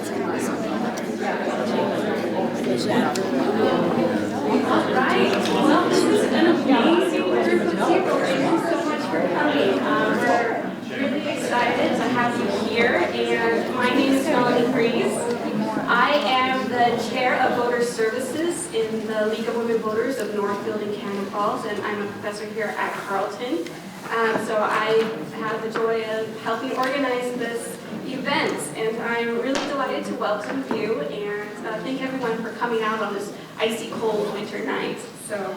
Right. Well, this is an amazing group of people. Thank you so much for coming. We're really excited to have you here. And my name is Melanie Freeze. I am the chair of voter services in the League of Women Voters of Northfield and Cannon Falls, and I'm a professor here at Carleton. So I have the joy of helping organize this event, and I'm really delighted to welcome you and thank everyone for coming out on this icy cold winter night. So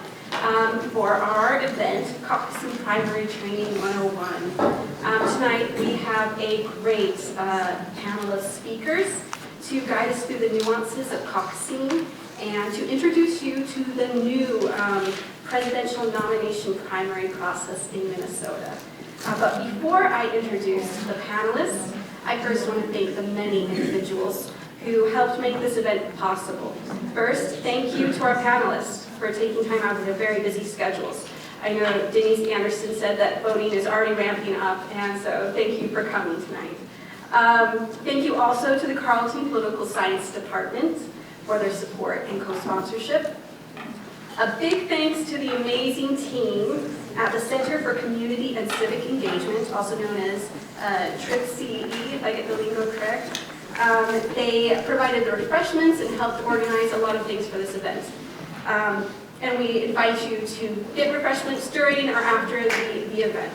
for our event, Caucus and Primary Training 101. Tonight we have a great panel of speakers to guide us through the nuances of caucusing and to introduce you to the new presidential nomination primary process in Minnesota. But before I introduce the panelists, I first want to thank the many individuals who helped make this event possible. First, thank you to our panelists for taking time out of their very busy schedules. I know Denise Anderson said that voting is already ramping up, and so thank you for coming tonight. Thank you also to the Carleton Political Science Department for their support and co-sponsorship. A big thanks to the amazing team at the Center for Community and Civic Engagement, also known as TRIP-CE, if I get the lingo correct. They provided the refreshments and helped organize a lot of things for this event. And we invite you to get refreshments during or after the event.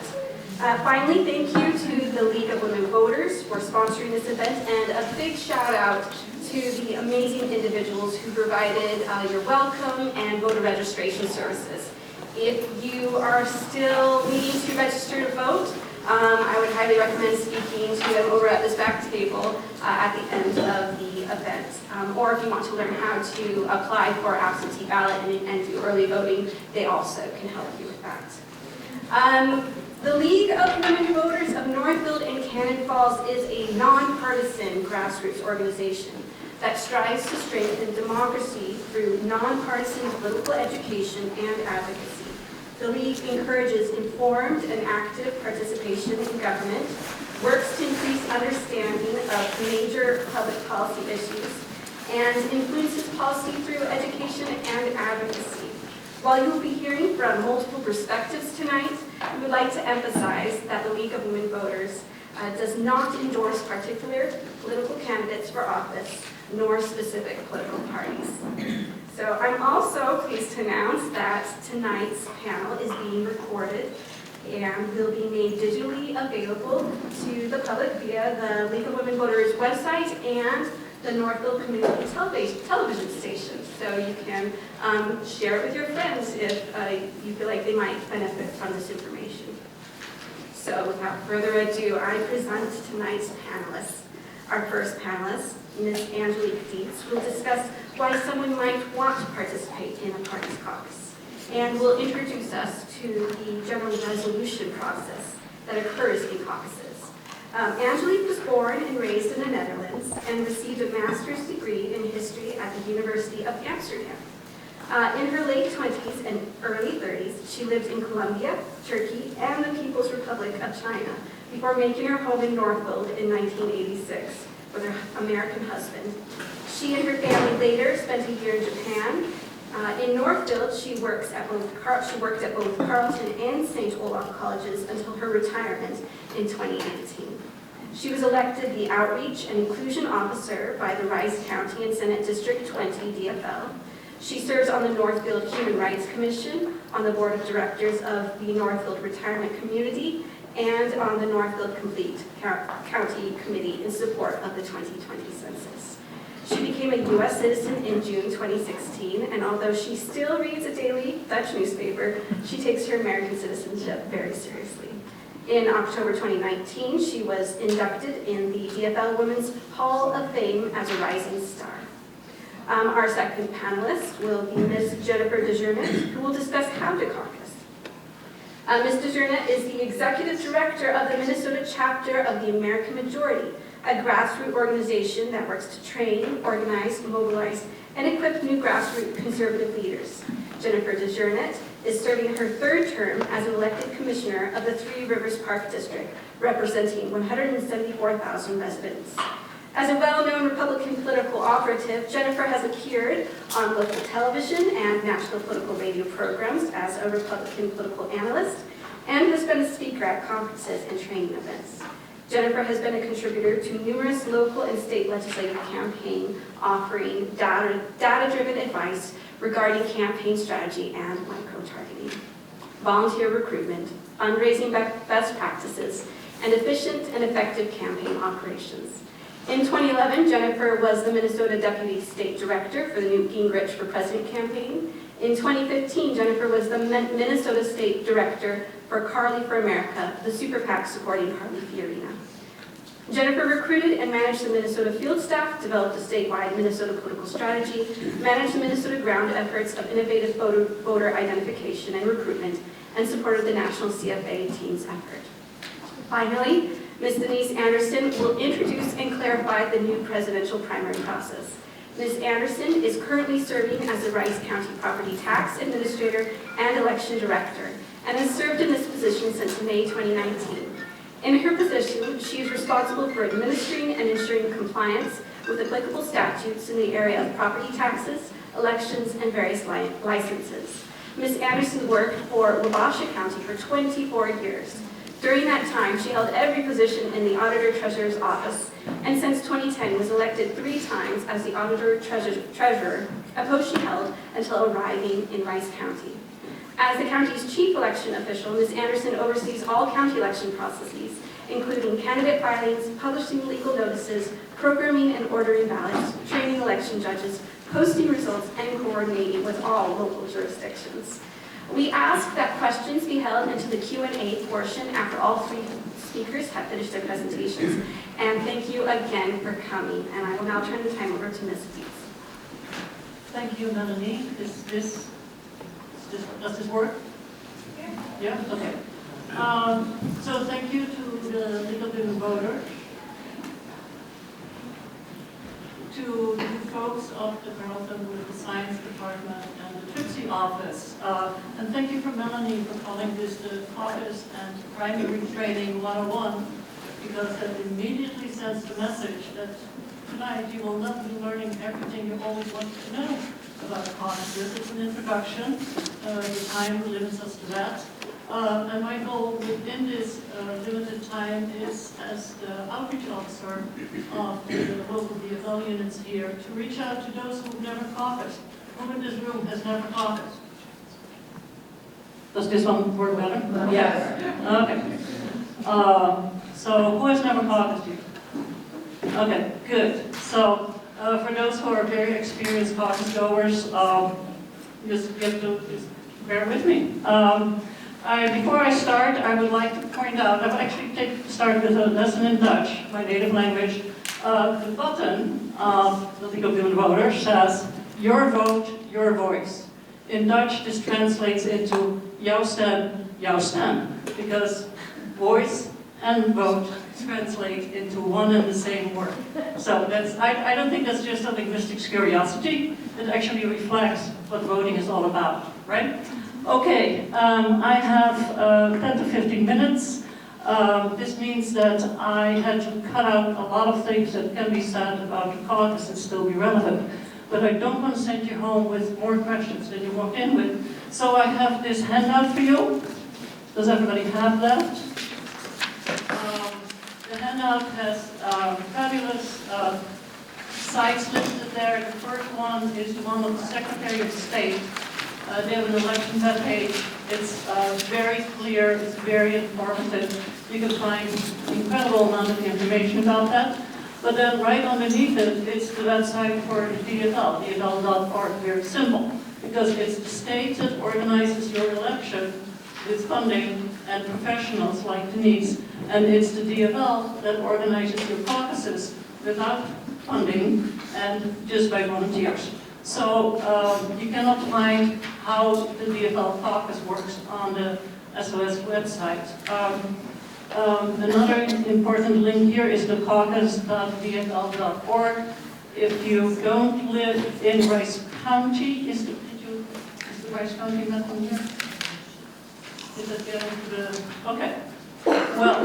Finally, thank you to the League of Women Voters for sponsoring this event, and a big shout out to the amazing individuals who provided your welcome and voter registration services. If you are still needing to register to vote, I would highly recommend speaking to them over at this back table at the end of the event. Or if you want to learn how to apply for absentee ballot and do early voting, they also can help you with that. The League of Women Voters of Northfield and Cannon Falls is a nonpartisan grassroots organization that strives to strengthen democracy through nonpartisan political education and advocacy. The League encourages informed and active participation in government, works to increase understanding of major public policy issues, and influences policy through education and advocacy. While you will be hearing from multiple perspectives tonight, we would like to emphasize that the League of Women Voters does not endorse particular political candidates for office, nor specific political parties. So I'm also pleased to announce that tonight's panel is being recorded and will be made digitally available to the public via the League of Women Voters website and the Northfield Community television station. So you can share it with your friends if you feel like they might benefit from this information. So without further ado, I present tonight's panelists. Our first panelist, Ms. Angelique Dietz, will discuss why someone might want to participate in a party's caucus, and will introduce us to the general resolution process that occurs in caucuses. Angelique was born and raised in the Netherlands and received a master's degree in history at the University of Amsterdam. In her late 20s and early 30s, she lived in Colombia, Turkey, and the People's Republic of China before making her home in Northfield in 1986 with her American husband. She and her family later spent a year in Japan. In Northfield, she worked at both Carleton and St. Olaf colleges until her retirement in 2018. She was elected the Outreach and Inclusion Officer by the Rice County and Senate District 20 DFL. She serves on the Northfield Human Rights Commission, on the Board of Directors of the Northfield Retirement Community, and on the Northfield Complete County Committee in support of the 2020 census. She became a U.S. citizen in June 2016, and although she still reads a daily Dutch newspaper, she takes her American citizenship very seriously. In October 2019, she was inducted in the DFL Women's Hall of Fame as a Rising Star. Our second panelist will be Ms. Jennifer DeJournette, who will discuss how to caucus. Ms. DeJournette is the Executive Director of the Minnesota chapter of the American Majority, a grassroots organization that works to train, organize, mobilize, and equip new grassroots conservative leaders. Jennifer DeJournette is serving her third term as an elected commissioner of the Three Rivers Park District, representing 174,000 residents. As a well-known Republican political operative, Jennifer has appeared on local television and national political radio programs as a Republican political analyst and has been a speaker at conferences and training events. Jennifer has been a contributor to numerous local and state legislative campaigns offering data-driven advice regarding campaign strategy and micro-targeting, volunteer recruitment, fundraising best practices, and efficient and effective campaign operations. In 2011, Jennifer was the Minnesota Deputy State Director for the Newt Gingrich for President campaign. In 2015, Jennifer was the Minnesota State Director for Carly for America, the super PAC supporting Carly Fiorina. Jennifer recruited and managed the Minnesota field staff, developed a statewide Minnesota political strategy, managed the Minnesota ground efforts of innovative voter identification and recruitment, and supported the national CFA team's effort. Finally, Ms. Denise Anderson will introduce and clarify the new presidential primary process. Ms. Anderson is currently serving as the Rice County Property Tax Administrator and Election Director, and has served in this position since May 2019. In her position, she is responsible for administering and ensuring compliance with applicable statutes in the area of property taxes, elections, and various licenses. Ms. Anderson worked for Wabasha County for 24 years. During that time, she held every position in the Auditor-Treasurer's Office, and since 2010 was elected 3 times as the Auditor-Treasurer, a post she held until arriving in Rice County. As the county's chief election official, Ms. Anderson oversees all county election processes, including candidate filings, publishing legal notices, programming and ordering ballots, training election judges, posting results, and coordinating with all local jurisdictions. We ask that questions be held into the Q&A portion after all 3 speakers have finished their presentations. And thank you again for coming. And I will now turn the time over to Ms. Dees. Thank you, Melanie. Does this work? Yeah? Okay. So thank you to the Legal Women Voters, to the folks of the Carleton Political Science Department and the Trixie office. And thank you for Melanie for calling this the Caucus and Primary Training 101, because that immediately sends the message that tonight you will not be learning everything you always wanted to know about caucuses. It's an introduction. The time limits us to that. And my goal within this limited time is, as the outreach officer of the local DFL units here, to reach out to those who've never caucused. Who in this room has never caucused? Does this one work better? Yes. Okay. So who has never caucused here? Okay, good. So for those who are very experienced caucus goers, just bear with me. Before I start, I would like to point out, I've actually started with a lesson in Dutch, my native language. The button of the Legal Women Voter says, your vote, your voice. In Dutch, this translates into jouw stem, jouw stem, because voice and vote translate into one and the same word. So that's, I don't think that's just a linguistic curiosity. It actually reflects what voting is all about, right? Okay, I have 10 to 15 minutes. This means that I had to cut out a lot of things that can be said about the caucus and still be relevant. But I don't want to send you home with more questions than you walked in with. So I have this handout for you. Does everybody have that? The handout has fabulous sites listed there. The first one is the one of the Secretary of State. They have an election webpage. It's very clear, it's very informative. You can find an incredible amount of information about that. But then right underneath it, it's the website for the DFL, DFL.org. Very simple, because it's the state that organizes your election with funding and professionals like Denise, and it's the DFL that organizes your caucuses without funding and just by volunteers. So you cannot find how the DFL caucus works on the SOS website. Another important link here is the caucus.dfl.org. If you don't live in Rice County, is the Rice County map on here? Is it getting to the, okay. Well,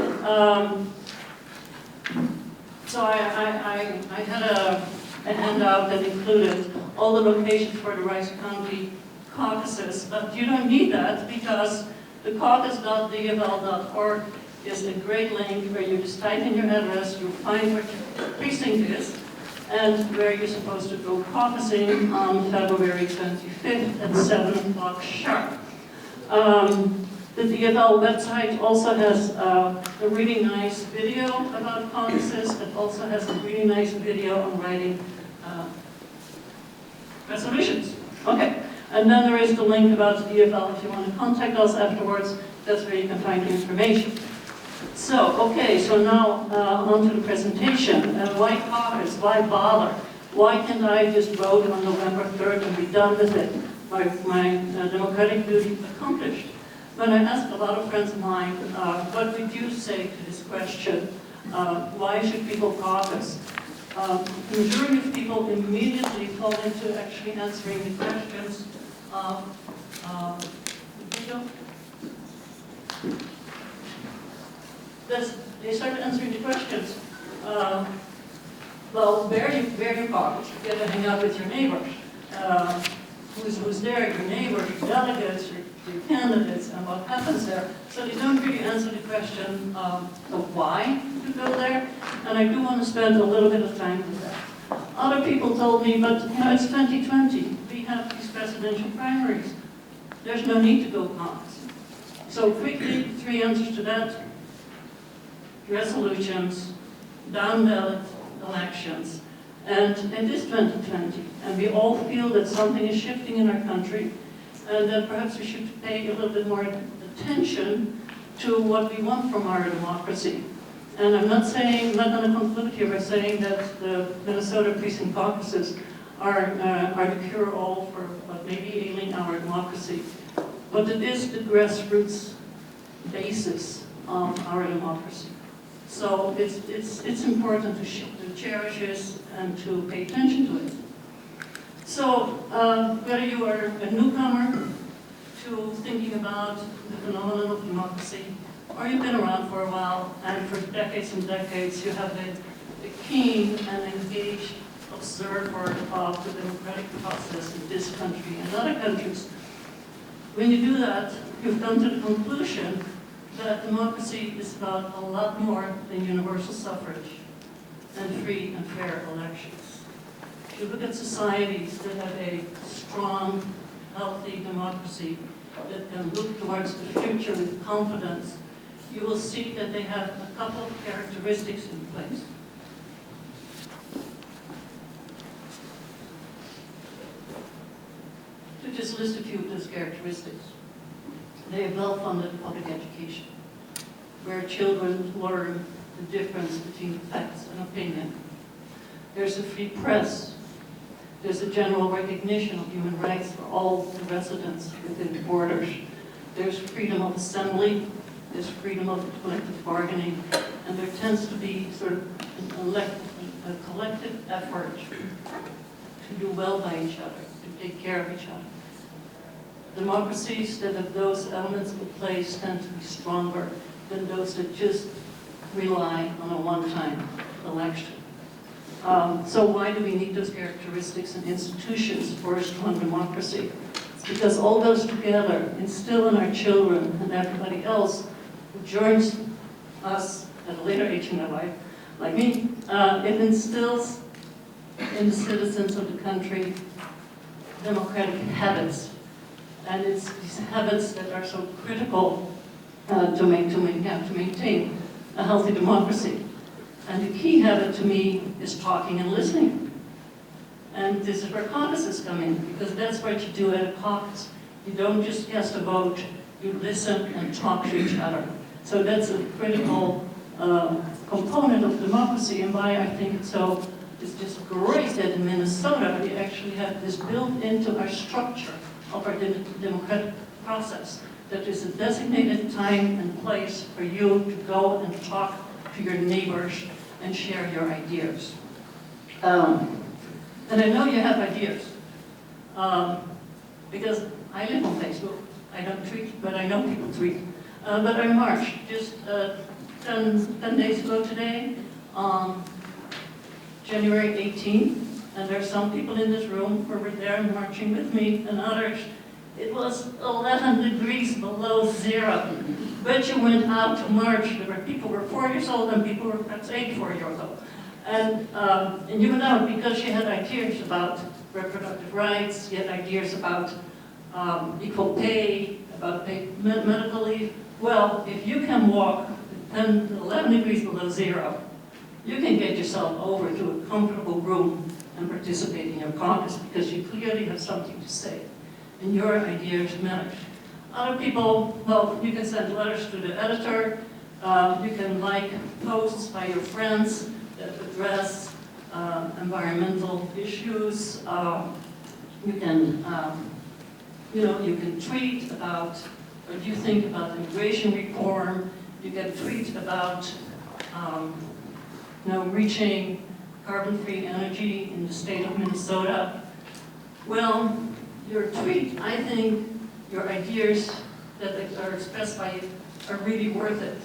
So I had a handout that included all the locations for the Rice County caucuses, but you don't need that because the caucus.dfl.org is a great link where you just type in your address, you find what your precinct is, and where you're supposed to go caucusing on February 25th at 7 o'clock sharp. The DFL website also has a really nice video about caucuses. It also has a really nice video on writing resolutions. Okay, and then there is the link about the DFL if you want to contact us afterwards. That's where you can find the information. So, okay, so now on to the presentation. Why caucus? Why bother? Why can't I just vote on November 3rd and be done with it? My democratic duty accomplished. When I asked a lot of friends of mine, what would you say to this question? Why should people caucus? The majority of people immediately fall into actually answering the questions they started answering the questions. Well, where you caucus? You get to hang out with your neighbors. Who's there? Your neighbors, your delegates, your candidates, and what happens there. So they don't really answer the question of why you go there. And I do want to spend a little bit of time with that. Other people told me, but it's 2020. We have these presidential primaries. There's no need to go caucus. So quickly, 3 answers to that. Resolutions, down ballot elections, and it is 2020, and we all feel that something is shifting in our country, and that perhaps we should pay a little bit more attention to what we want from our democracy. And I'm not going to conclude here by saying that the Minnesota precinct caucuses are the cure-all for what may be ailing our democracy, but it is the grassroots basis of our democracy. So it's important to cherish this and to pay attention to it. So whether you are a newcomer to thinking about the phenomenon of democracy, or you've been around for a while, and for decades and decades you have been a keen and engaged observer of the democratic process in this country and other countries, when you do that, you've come to the conclusion that democracy is about a lot more than universal suffrage and free and fair elections. If you look at societies that have a strong, healthy democracy that can look towards the future with confidence, you will see that they have a couple of characteristics in place. To just list a few of those characteristics. They have well-funded public education, where children learn the difference between facts and opinion. There's a free press. There's a general recognition of human rights for all the residents within the borders. There's freedom of assembly. There's freedom of collective bargaining. And there tends to be sort of a collective effort to do well by each other, to take care of each other. Democracies that have those elements in place tend to be stronger than those that just rely on a one-time election. So why do we need those characteristics and institutions for a strong democracy? It's because all those together instill in our children and everybody else who joins us at a later age in their life, like me, it instills in the citizens of the country democratic habits. And it's these habits that are so critical to maintain a healthy democracy. And the key habit to me is talking and listening. And this is where caucuses come in, because that's what you do at a caucus. You don't just cast a vote, you listen and talk to each other. So that's a critical component of democracy, and why I think it's just great that in Minnesota we actually have this built into our structure of our democratic process, that there's a designated time and place for you to go and talk to your neighbors and share your ideas. And I know you have ideas, because I live on Facebook. I don't tweet, but I know people tweet. But I marched just 10 days ago today on January 18th, and there are some people in this room who were there marching with me, and others. It was 11 degrees below zero, but you went out to march. There were people who were 4 years old and people who were perhaps 84 years old. And you went out because you had ideas about reproductive rights, you had ideas about equal pay, about paid medical leave. Well, if you can walk 11 degrees below zero, you can get yourself over to a comfortable room and participate in your caucus because you clearly have something to say and your ideas matter. Other people, well, you can send letters to the editor, you can like posts by your friends that address environmental issues, you can tweet about what you think about immigration reform, you can tweet about reaching carbon-free energy in the state of Minnesota. Well, your tweet, I think your ideas that are expressed by you are really worth it.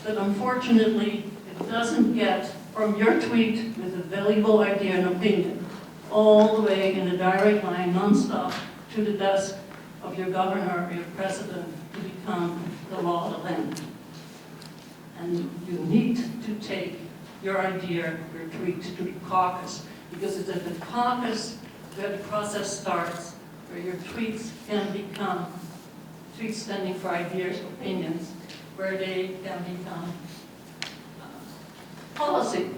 But unfortunately, it doesn't get from your tweet with a valuable idea and opinion all the way in a direct line, non-stop, to the desk of your governor or your president to become the law of the land. And you need to take your idea, your tweet, to the caucus, because it's at the caucus where the process starts, where your tweets can become tweets standing for ideas, opinions, where they can become policy.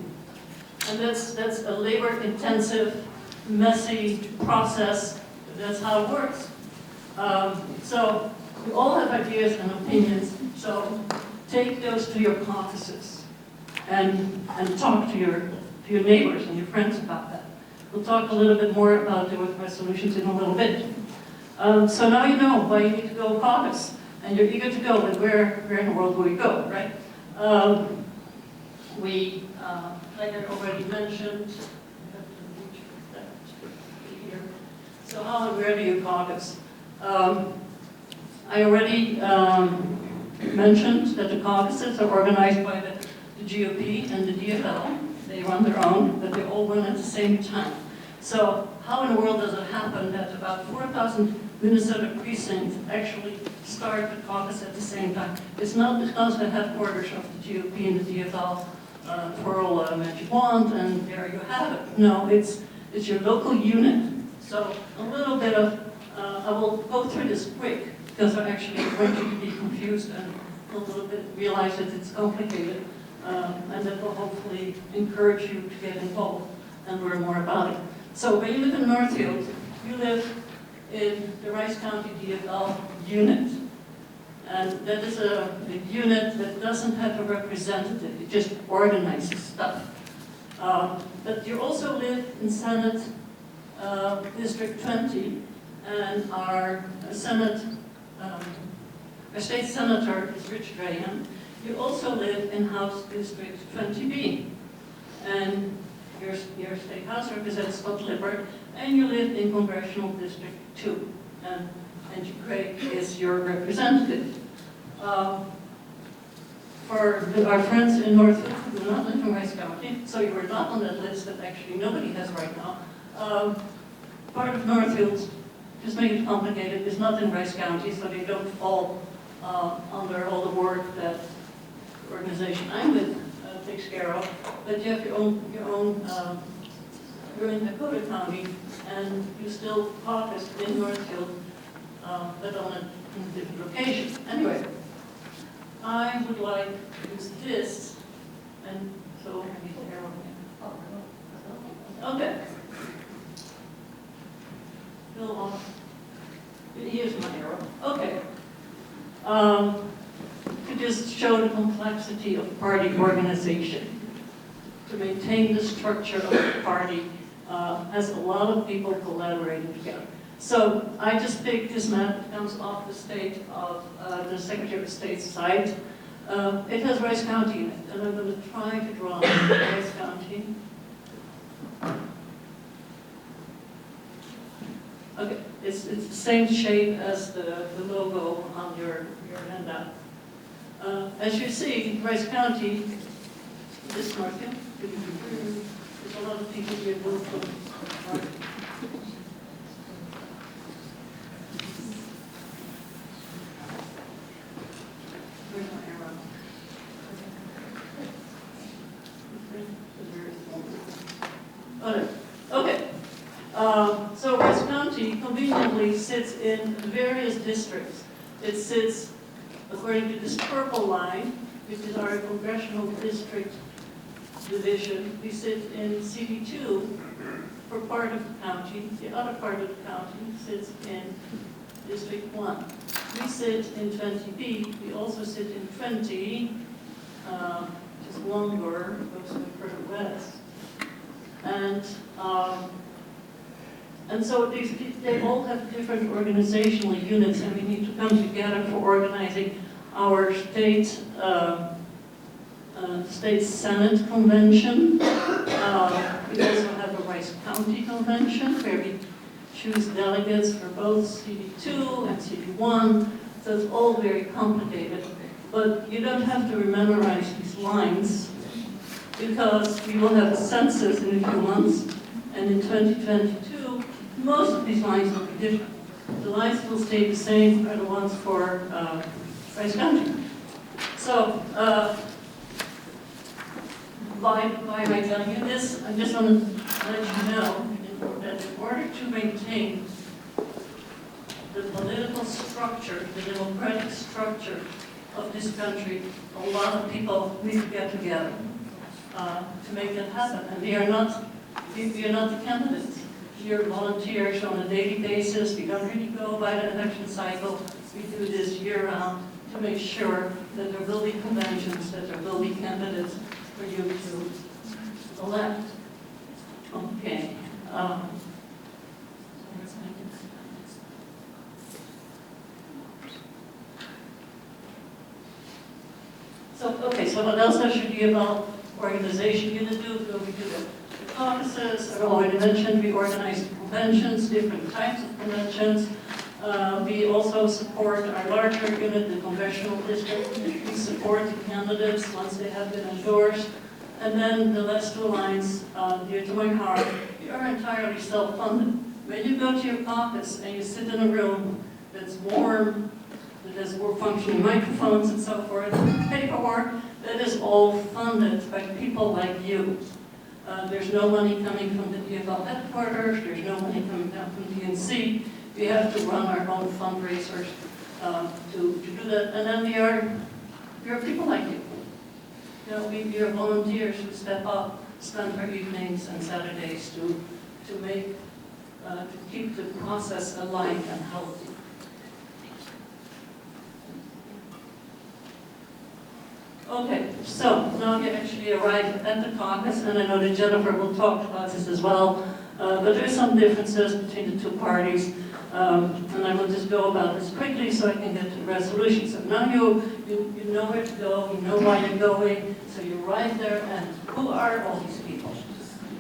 And that's a labor-intensive, messy process. That's how it works. So we all have ideas and opinions. So take those to your caucuses and talk to your neighbors and your friends about that. We'll talk a little bit more about the resolutions in a little bit. So now you know why you need to go caucus, and you're eager to go, but where in the world will we go, right? Like I already mentioned, so how and where do you caucus? I already mentioned that the caucuses are organized by the GOP and the DFL. They run their own, but they all run at the same time. So how in the world does it happen that about 4,000 Minnesota precincts actually start the caucus at the same time? It's not because the headquarters of the GOP and the DFL twirl a magic wand and there you have it. No, it's your local unit. So a little bit of, I will go through this quick because I actually want you to be confused and a little bit realize that it's complicated. And that will hopefully encourage you to get involved and learn more about it. So when you live in Northfield, you live in the Rice County DFL unit. And that is a unit that doesn't have a representative, it just organizes stuff. But you also live in Senate District 20, and our state senator is Rich Graham. You also live in House District 20B, and your state house represents Scott Lippert, and you live in Congressional District 2, and Angie Craig is your representative. For our friends in Northfield who do not live in Rice County, so you are not on that list that actually nobody has right now. Part of Northfield, just make it complicated, is not in Rice County, so they don't fall under all the work that the organization I'm with takes care of. But you have your own you're in Dakota County, and you still caucus in Northfield, but on a different location. Anyway, I would like to use this, and so I need the arrow. Okay. Fill off. Here's my arrow. Okay. To just show the complexity of party organization. To maintain the structure of the party has a lot of people collaborating together. So I just picked this map that comes off the state of the Secretary of State's site. It has Rice County in it, and I'm going to try to draw Rice County. Okay, it's the same shape as the logo on your handout. As you see, Rice County, this Northfield, there's a lot of give you a little clue. Where's my arrow? Okay. So West County conveniently sits in various districts. It sits, according to this purple line, which is our congressional district division, we sit in CD2 for part of the county. The other part of the county sits in District 1. We sit in 20B. We also sit in 20, which is longer, goes further west. And so they all have different organizational units, and we need to come together for organizing our state Senate convention. We also have a Rice County convention where we choose delegates for both CD2 and CD1. So it's all very complicated. But you don't have to memorize these lines because we will have a census in a few months, and in 2022, most of these lines will be different. The lines will stay the same are the ones for Rice County. So, why am I telling you this? I just want to let you know that in order to maintain the political structure, the democratic structure of this country, a lot of people need to get together to make that happen. And we are not the candidates. We are volunteers on a daily basis. We don't really go by the election cycle. We do this year-round to make sure that there will be conventions, that there will be candidates for you to elect. Okay. So what else should the organization unit do? So we do the caucuses. I already mentioned we organize conventions, different types of conventions. We also support our larger unit, the congressional district. We support the candidates once they have been endorsed. And then the last two lines, dear to my heart, we are entirely self-funded. When you go to your caucus and you sit in a room that's warm, that has functioning microphones and so forth, paperwork, that is all funded by people like you. There's no money coming from the DFL headquarters, there's no money coming down from DNC. We have to run our own fundraisers to do that. And then we are people like you. You know, we are volunteers who step up, spend our evenings and Saturdays to keep the process alive and healthy. Okay, so now we actually arrived at the caucus, and I know that Jennifer will talk about this as well, but there are some differences between the two parties, and I will just go about this quickly so I can get to the resolution. So now you know where to go, you know why you're going, so you arrive there, and who are all these people?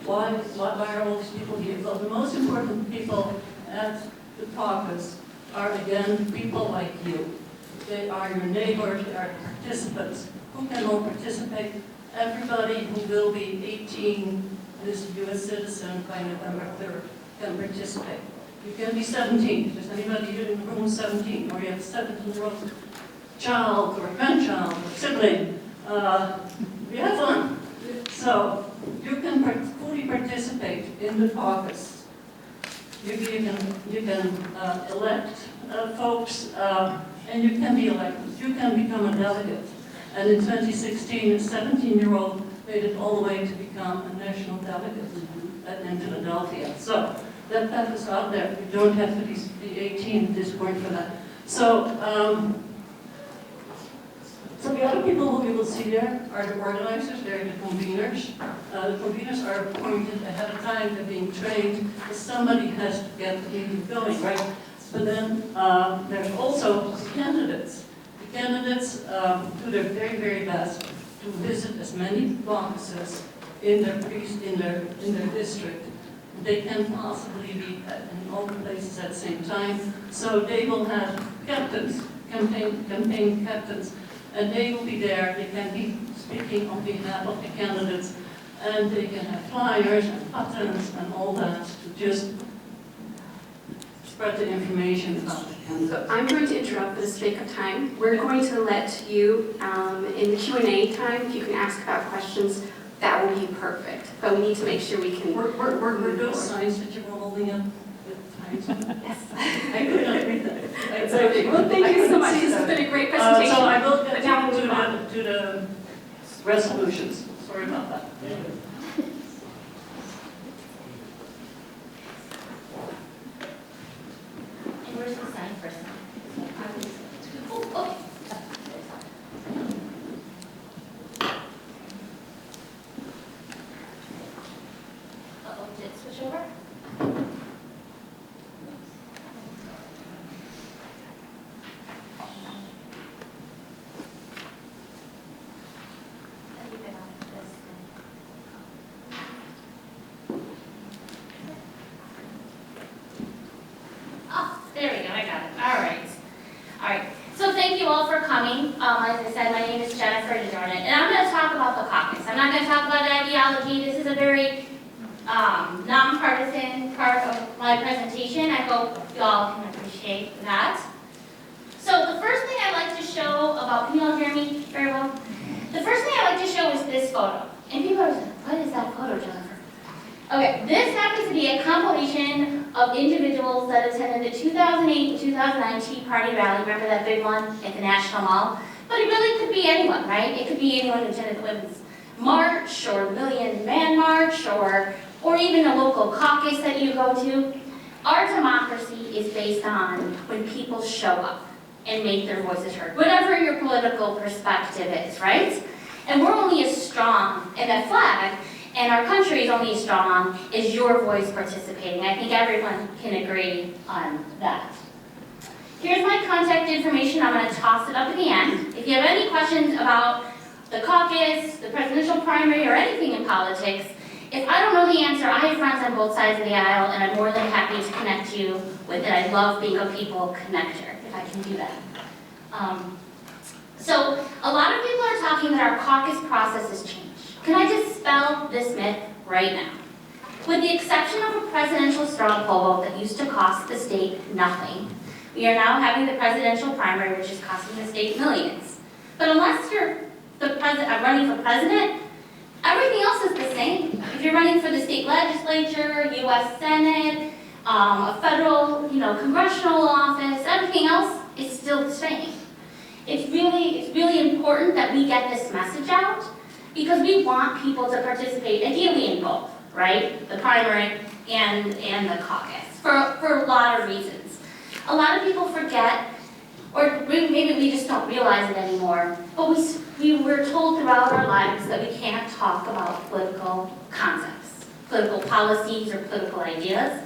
Why are all these people here? Well, the most important people at the caucus are, again, people like you. They are your neighbors, they are participants. Who can all participate? Everybody who will be 18, this U.S. citizen by November 3rd, can participate. You can be 17. If there's anybody here in the room 17, or you have a 17-year-old child, or grandchild, or sibling, we have fun. So you can fully participate in the caucus. You can elect folks, and you can be elected. You can become a delegate. And in 2016, a 17-year-old made it all the way to become a national delegate in Philadelphia. So that path is out there. You don't have to be 18 at this point for that. So, so the other people who we will see there are the organizers, they're the conveners. The conveners are appointed ahead of time, they're being trained, but somebody has to get the meeting going, right? But then there's also the candidates. The candidates do their very, very best to visit as many caucuses in their district. They can possibly be in all the places at the same time. So they will have captains, campaign captains, and they will be there. They can be speaking on behalf of the candidates. and they can have flyers and buttons and all that to just spread the information about the candidates. So I'm going to interrupt for the sake of time. We're going to let you, in the Q&A time, if you can ask about questions, that will be perfect. But we need to make sure we can... Were those signs that you were holding up with times on them? Yes. I could not read that. It's okay. Well, thank you so much. This has been a great presentation. So I will But get now we'll to move on. the resolutions. Sorry about that. And where's the sign first? Oh, okay. Uh-oh, did it switch over? Leave it on this thing. Oh, there we go, I got it. All right. All right. So thank you all for coming. As I said, my name is Jennifer DeJordan, and I'm going to talk about the caucus. I'm not going to talk about ideology. This is a very nonpartisan part of my presentation. I hope you all can appreciate that. So the first thing I'd like to show about, can you all hear me very well? The first thing I'd like to show is this photo. And people are saying, what is that photo, Jennifer? Okay, this happens to be a compilation of individuals that attended the 2008 and 2009 Tea Party rally. Remember that big one at the National Mall? But it really could be anyone, right? It could be anyone who attended the Women's March or the Million Man March or even a local caucus that you go to. Our democracy is based on when people show up and make their voices heard, whatever your political perspective is, right? And we're only as strong, and that flag, and our country is only as strong as your voice participating. I think everyone can agree on that. Here's my contact information. I'm going to toss it up at the end. If you have any questions about the caucus, the presidential primary, or anything in politics, if I don't know the answer, I have friends on both sides of the aisle, and I'm more than happy to connect you with it. I love being a people connector, if I can do that. So a lot of people are talking that our caucus process has changed. Can I dispel this myth right now? With the exception of a presidential straw poll vote that used to cost the state nothing, we are now having the presidential primary, which is costing the state millions. But unless you're running for president, everything else is the same. If you're running for the state legislature, U.S. Senate, a federal, congressional office, everything else is still the same. It's really important that we get this message out because we want people to participate, ideally in both, right? The primary and the caucus, for a lot of reasons. A lot of people forget, or maybe we just don't realize it anymore, but we were told throughout our lives that we can't talk about political concepts, political policies, or political ideas.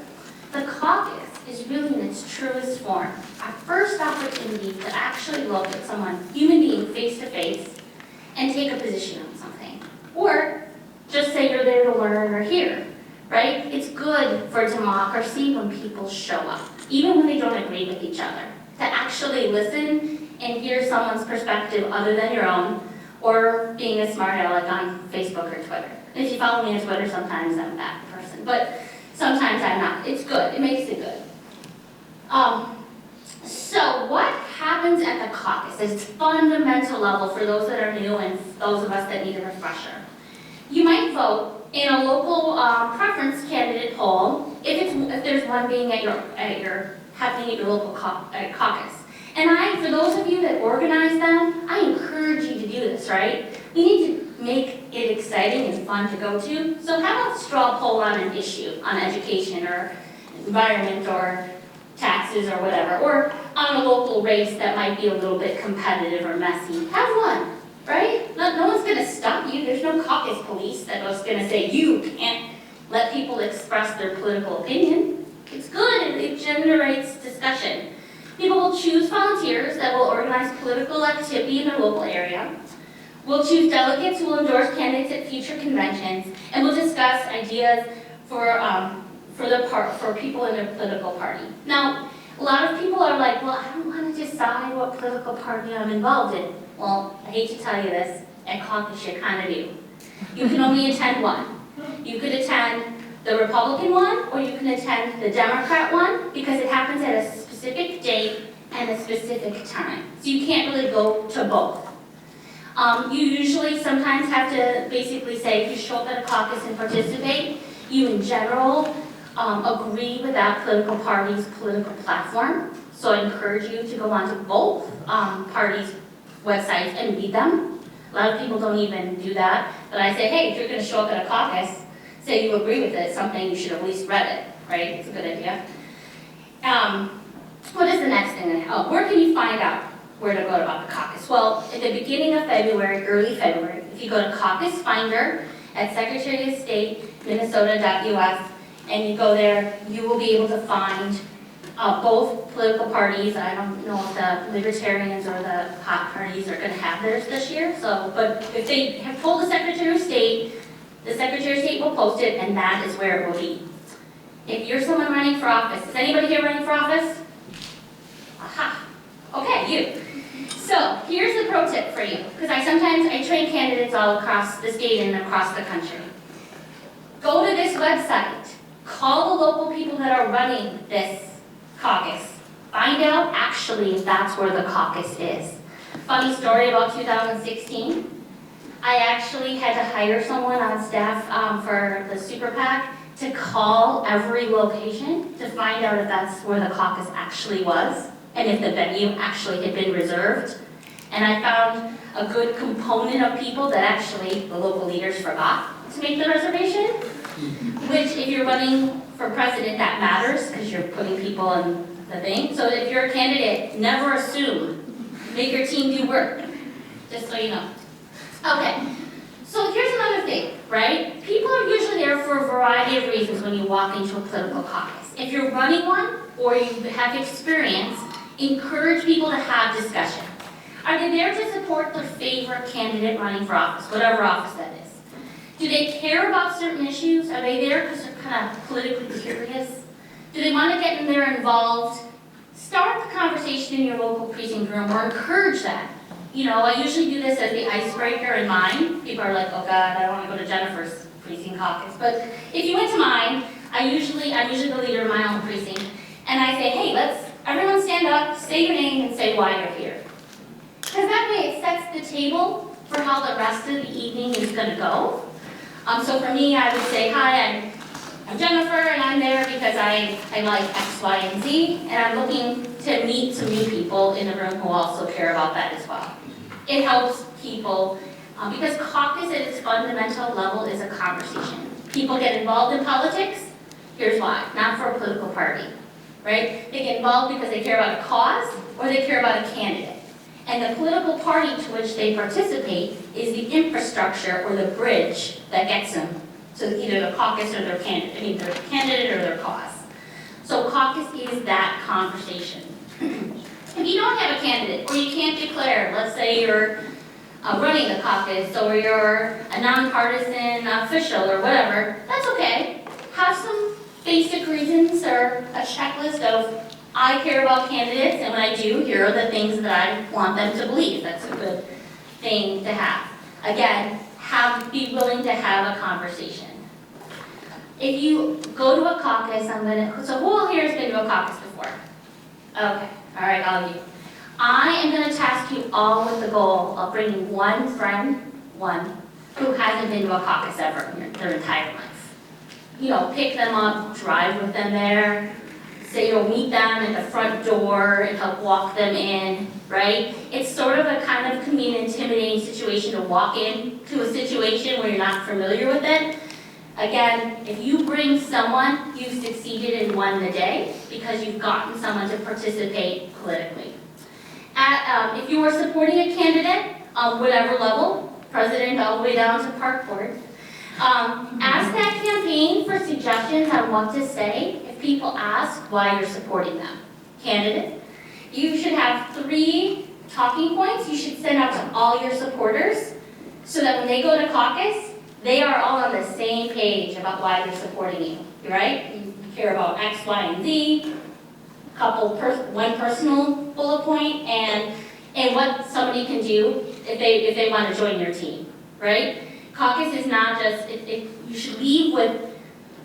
The caucus is really in its truest form. Our first opportunity to actually look at someone, human being, face to face, and take a position on something. Or just say you're there to learn or hear, right? It's good for democracy when people show up, even when they don't agree with each other, to actually listen and hear someone's perspective other than your own, or being a smart aleck on Facebook or Twitter. And if you follow me on Twitter, sometimes I'm that person, but sometimes I'm not. It's good. It makes it good. So what happens at the caucus at its fundamental level for those that are new and those of us that need a refresher? You might vote in a local preference candidate poll if there's one being happening at your local caucus. And for those of you that organize them, I encourage you to do this, right? We need to make it exciting and fun to go to. So how about a straw poll on an issue, on education or environment or taxes or whatever, or on a local race that might be a little bit competitive or messy. Have one, right? No one's going to stop you. There's no caucus police that's going to say you can't let people express their political opinion. It's good. It generates discussion. People will choose volunteers that will organize political activity in their local area. We'll choose delegates who will endorse candidates at future conventions, and we'll discuss ideas for people in their political party. Now, a lot of people are like, well, I don't want to decide what political party I'm involved in. Well, I hate to tell you this, at caucus you kind of do. You can only attend one. You could attend the Republican one, or you can attend the Democrat one, because it happens at a specific date and a specific time. So you can't really go to both. You usually sometimes have to basically say, if you show up at a caucus and participate, you in general agree with that political party's political platform. So I encourage you to go onto both parties' websites and read them. A lot of people don't even do that, but I say, hey, if you're going to show up at a caucus, say you agree with it, something you should have at least read it, right? It's a good idea. What is the next thing? Oh, where can you find out where to go about the caucus? Well, at the beginning of February, early February, if you go to Caucus Finder at Secretary of State, Minnesota.us, and you go there, you will be able to find both political parties. I don't know if the Libertarians or the Hot parties are going to have theirs this year. So, but if they have told the Secretary of State, the Secretary of State will post it, and that is where it will be. If you're someone running for office, is anybody here running for office? Aha. Okay, you. So here's the pro tip for you, because I train candidates all across the state and across the country. Go to this website. Call the local people that are running this caucus. Find out actually if that's where the caucus is. Funny story about 2016. I actually had to hire someone on staff for the Super PAC to call every location to find out if that's where the caucus actually was and if the venue actually had been reserved. And I found a good component of people that actually the local leaders forgot to make the reservation, which if you're running for president, that matters because you're putting people in the thing. So if you're a candidate, never assume. Make your team do work, just so you know. Okay, so here's another thing, right? People are usually there for a variety of reasons when you walk into a political caucus. If you're running one or you have experience, encourage people to have discussion. Are they there to support their favorite candidate running for office, whatever office that is? Do they care about certain issues? Are they there because they're kind of politically curious? Do they want to get in there involved? Start the conversation in your local precinct room or encourage that. You know, I usually do this as the icebreaker in mine. People are like, oh God, I don't want to go to Jennifer's precinct caucus. But if you went to mine, I'm usually the leader of my own precinct. And I say, hey, let's everyone stand up, say your name, and say why you're here. Because that way it sets the table for how the rest of the evening is going to go. So for me, I would say, hi, I'm Jennifer, and I'm there because I like X, Y, and Z, and I'm looking to meet some new people in the room who also care about that as well. It helps people, because caucus at its fundamental level is a conversation. People get involved in politics, here's why, not for a political party, right? They get involved because they care about a cause or they care about a candidate. And the political party to which they participate is the infrastructure or the bridge that gets them to either the caucus or their candidate, their candidate or their cause. So caucus is that conversation. If you don't have a candidate or you can't declare, let's say you're running the caucus or you're a nonpartisan official or whatever, that's okay. Have some basic reasons or a checklist of I care about candidates, and when I do, here are the things that I want them to believe. That's a good thing to have. Again, be willing to have a conversation. If you go to a caucus, so who here has been to a caucus before? Okay, all right, all of you. I am going to task you all with the goal of bringing one friend, who hasn't been to a caucus ever in their entire life. You know, pick them up, drive with them there, say you'll meet them at the front door and help walk them in, right? It's sort of a kind of can be an intimidating situation to walk into a situation where you're not familiar with it. Again, if you bring someone, you've succeeded and won the day because you've gotten someone to participate politically. If you are supporting a candidate on whatever level, president all the way down to park board, ask that campaign for suggestions on what to say if people ask why you're supporting them. Candidate, you should have 3 talking points you should send out to all your supporters so that when they go to caucus, they are all on the same page about why they're supporting you, right? You care about X, Y, and Z, one personal bullet point, and what somebody can do if they want to join your team, right? Caucus is not just, you should leave with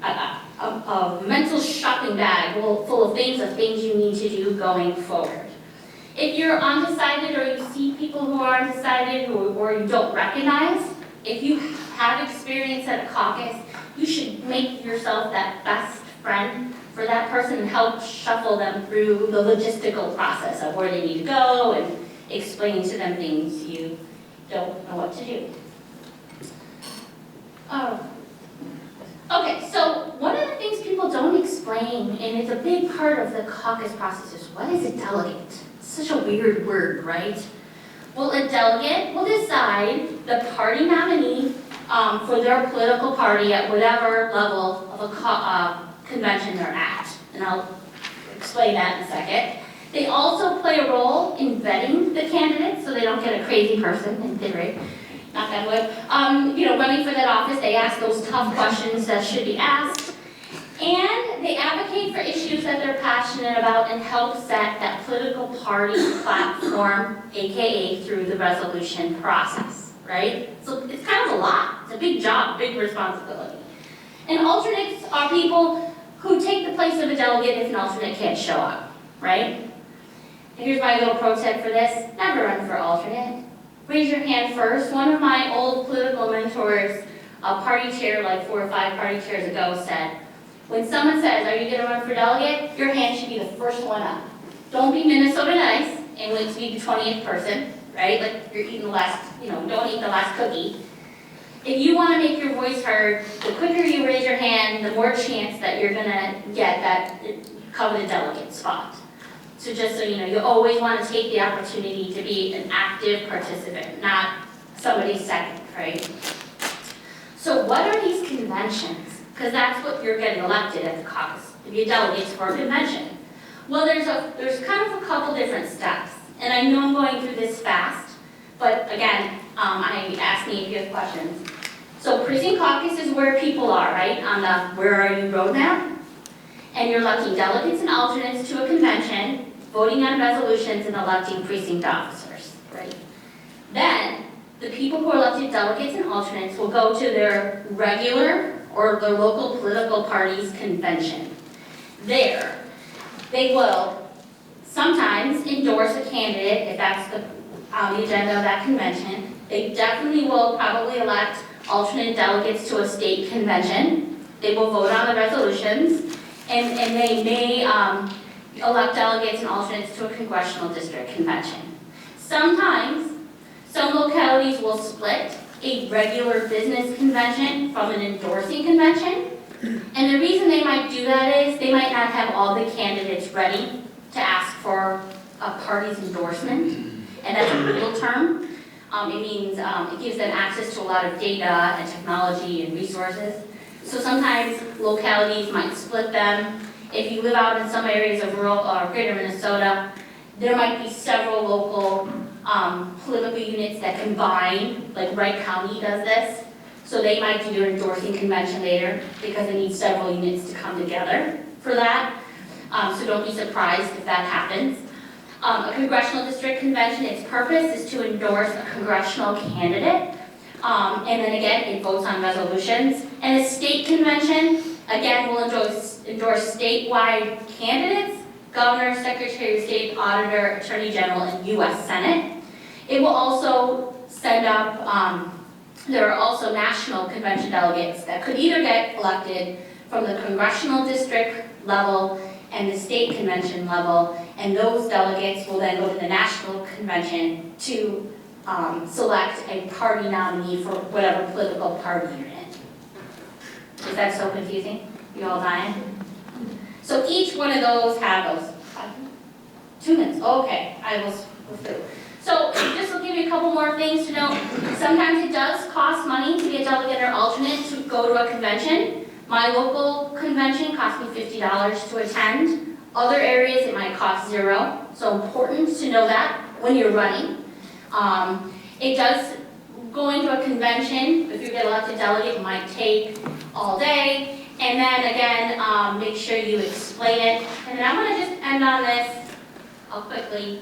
a mental shopping bag full of things you need to do going forward. If you're undecided or you see people who are undecided or you don't recognize, if you have experience at a caucus, you should make yourself that best friend for that person and help shuffle them through the logistical process of where they need to go and explain to them things you don't know what to do. Okay, so one of the things people don't explain, and it's a big part of the caucus process, is what is a delegate? It's such a weird word, right? Well, a delegate will decide the party nominee for their political party at whatever level of a convention they're at. And I'll explain that in a second. They also play a role in vetting the candidates so they don't get a crazy person, in theory. Not that would. Running for that office, they ask those tough questions that should be asked. And they advocate for issues that they're passionate about and help set that political party platform, AKA through the resolution process, right? So it's kind of a lot. It's a big job, big responsibility. And alternates are people who take the place of a delegate if an alternate can't show up, right? Here's my little pro tip for this. Never run for alternate. Raise your hand first. One of my old political mentors, a party chair like 4 or 5 party chairs ago, said, when someone says, are you going to run for delegate? Your hand should be the first one up. Don't be Minnesota nice and wait to be the 20th person, right? Like you're eating the last, don't eat the last cookie. If you want to make your voice heard, the quicker you raise your hand, the more chance that you're going to get that coveted delegate spot. So just so you know, you always want to take the opportunity to be an active participant, not somebody's second, right? So what are these conventions? Because that's what you're getting elected at the caucus, to be a delegate for a convention. Well, there's kind of a couple different steps. And I know I'm going through this fast, but again, ask me if you have questions. So precinct caucus is where people are, right? On the where are you roadmap. And you're electing delegates and alternates to a convention, voting on resolutions and electing precinct officers, right? Then, the people who are elected delegates and alternates will go to their regular or their local political party's convention. There, they will sometimes endorse a candidate if that's the agenda of that convention. They definitely will probably elect alternate delegates to a state convention. They will vote on the resolutions, and they may elect delegates and alternates to a congressional district convention. Sometimes, some localities will split a regular business convention from an endorsing convention. And the reason they might do that is they might not have all the candidates ready to ask for a party's endorsement. And that's a legal term. It means it gives them access to a lot of data and technology and resources. So sometimes localities might split them. If you live out in some areas of rural or greater Minnesota, there might be several local political units that combine, like Wright County does this. So they might do their endorsing convention later because they need several units to come together for that. So don't be surprised if that happens. A congressional district convention, its purpose is to endorse a congressional candidate. And then again, it votes on resolutions. And a state convention, again, will endorse statewide candidates, governor, secretary of state, auditor, attorney general, and U.S. Senate. It will also send up, there are also national convention delegates that could either get elected from the congressional district level and the state convention level, and those delegates will then go to the national convention to select a party nominee for whatever political party you're in. Is that so confusing? You all dying? So each one of those have those. 2 minutes. Okay, I will go through. So just to give you a couple more things to know. Sometimes it does cost money to be a delegate or alternate to go to a convention. My local convention cost me $50 to attend. Other areas it might cost $0. So important to know that when you're running. It does, going to a convention, if you get elected delegate, might take all day. And then again, make sure you explain it. And then I'm going to just end on this quickly.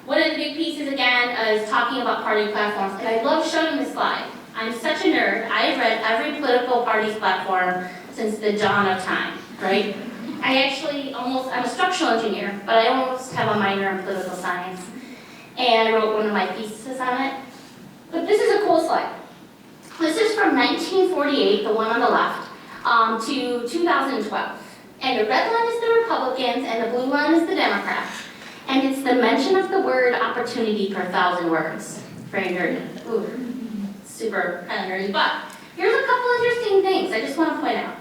One of the big pieces again is talking about party platforms. And I love showing this slide I'm such a nerd. I've read every political party's platform since the dawn of time, right? I'm a structural engineer, but I almost have a minor in political science. And I wrote one of my theses on it. But this is a cool slide. This is from 1948, the one on the left, to 2012. And the red line is the Republicans, and the blue line is the Democrats. And it's the mention of the word opportunity per 1,000 words. Very nerdy. Ooh, super kind of nerdy. But here's a couple interesting things I just want to point out.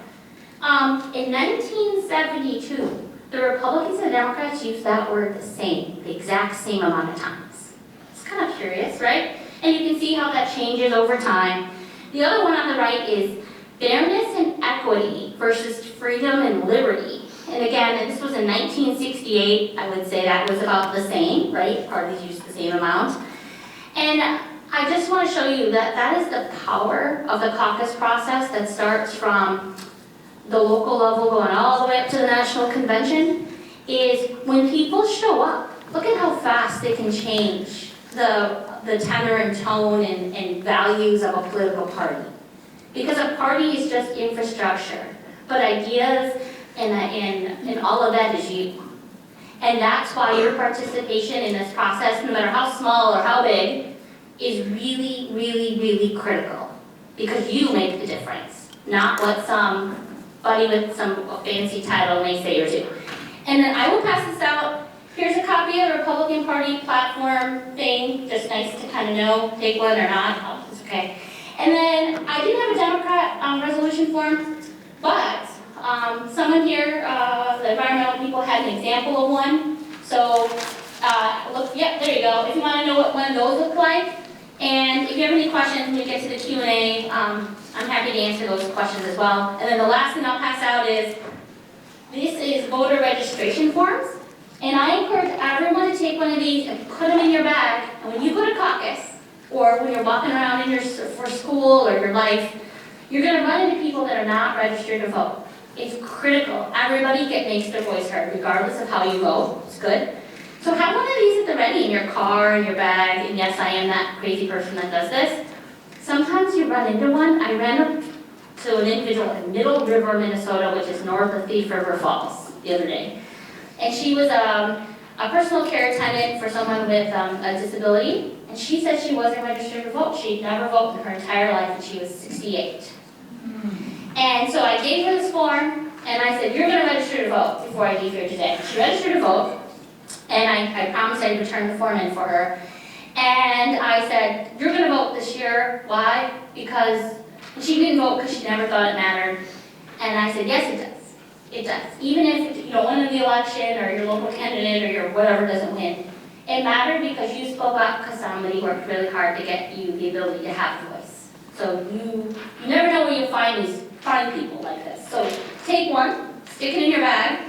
In 1972, the Republicans and Democrats used that word the exact same amount of times. It's kind of curious, right? And you can see how that changes over time. The other one on the right is fairness and equity versus freedom and liberty. And again, this was in 1968. I would say that was about the same, right? Parties used the same amount. And I just want to show you that that is the power of the caucus process that starts from the local level going all the way up to the national convention, is when people show up, look at how fast they can change the tenor and tone and values of a political party. Because a party is just infrastructure, but ideas and all of that is you. And that's why your participation in this process, no matter how small or how big, is really, really, really critical. Because you make the difference, not what somebody with some fancy title may say or do. And then I will pass this out. Here's a copy of the Republican Party platform thing, just nice to kind of know, take one or not, oh, it's okay. And then I didn't have a Democrat resolution form, but someone here, the environmental people, had an example of one. So, look, yep, there you go. If you want to know what one of those look like, and if you have any questions when we get to the Q&A, I'm happy to answer those questions as well. And then the last thing I'll pass out is, this is voter registration forms. And I encourage everyone to take one of these and put them in your bag. And when you go to caucus, or when you're walking around for school or your life, you're going to run into people that are not registered to vote. It's critical. Everybody makes their voice heard, regardless of how you vote. It's good. So have one of these at the ready in your car, in your bag. And yes, I am that crazy person that does this. Sometimes you run into one. I ran up to an individual in Middle River, Minnesota, which is north of Thief River Falls, the other day. And she was a personal care attendant for someone with a disability. And she said she wasn't registered to vote. She'd never voted in her entire life, and she was 68. And so I gave her this form, and I said, you're going to register to vote before I leave here today. She registered to vote, and I promised I'd return the form in for her. And I said, you're going to vote this year. Why? Because she didn't vote because she never thought it mattered. And I said, yes, it does. It does. Even if you don't win the election, or your local candidate, or your whatever doesn't win, it mattered because you spoke up because somebody worked really hard to get you the ability to have a voice. So you never know where you'll find people like this. So take one, stick it in your bag,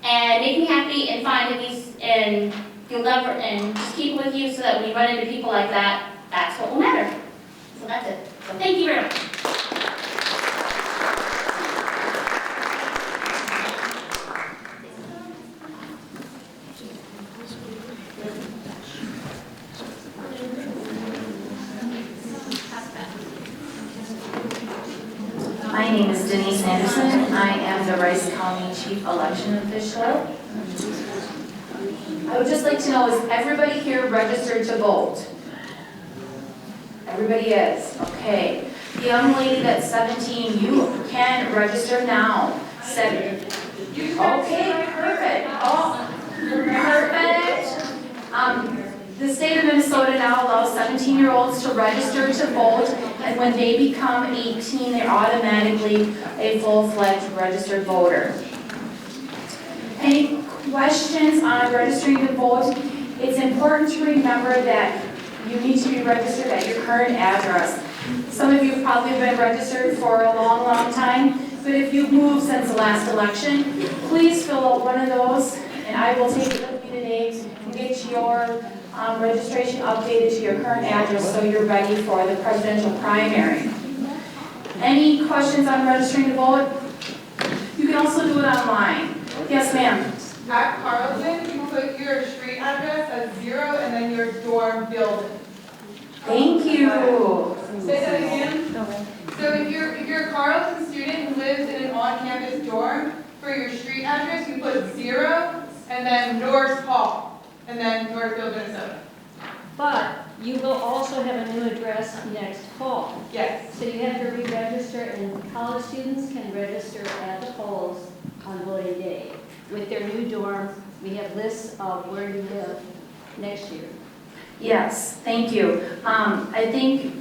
and make me happy and find these, and you'll never, and just keep it with you so that when you run into people like that, that's what will matter. So that's it. So thank you very much. My name is Denise Anderson. I am the Rice County Chief Election Official. I would just like to know, is everybody here registered to vote? Everybody is, okay. The young lady that's 17, you can register now. Okay, perfect. Oh, perfect. The state of Minnesota now allows 17-year-olds to register to vote, and when they become 18, they're automatically a full-fledged registered voter. Any questions on registering to vote? It's important to remember that you need to be registered at your current address. Some of you have probably been registered for a long, long time, but if you've moved since the last election, please fill out one of those, and I will take it with me today and get your registration updated to your current address so you're ready for the presidential primary. Any questions on registering to vote? You can also do it online. Yes, ma'am. At Carlton, you put your street address as 0 and then your dorm building. Thank you. Say that again. So if you're a Carlton student who lives in an on-campus dorm, for your street address, you put 0 and then North Hall, and then Northfield, Minnesota. But you will also have a new address next fall. Yes. So you have to re-register, and college students can register at the polls on voting day. With their new dorm, we have lists of where you live next year. Yes, thank you. I think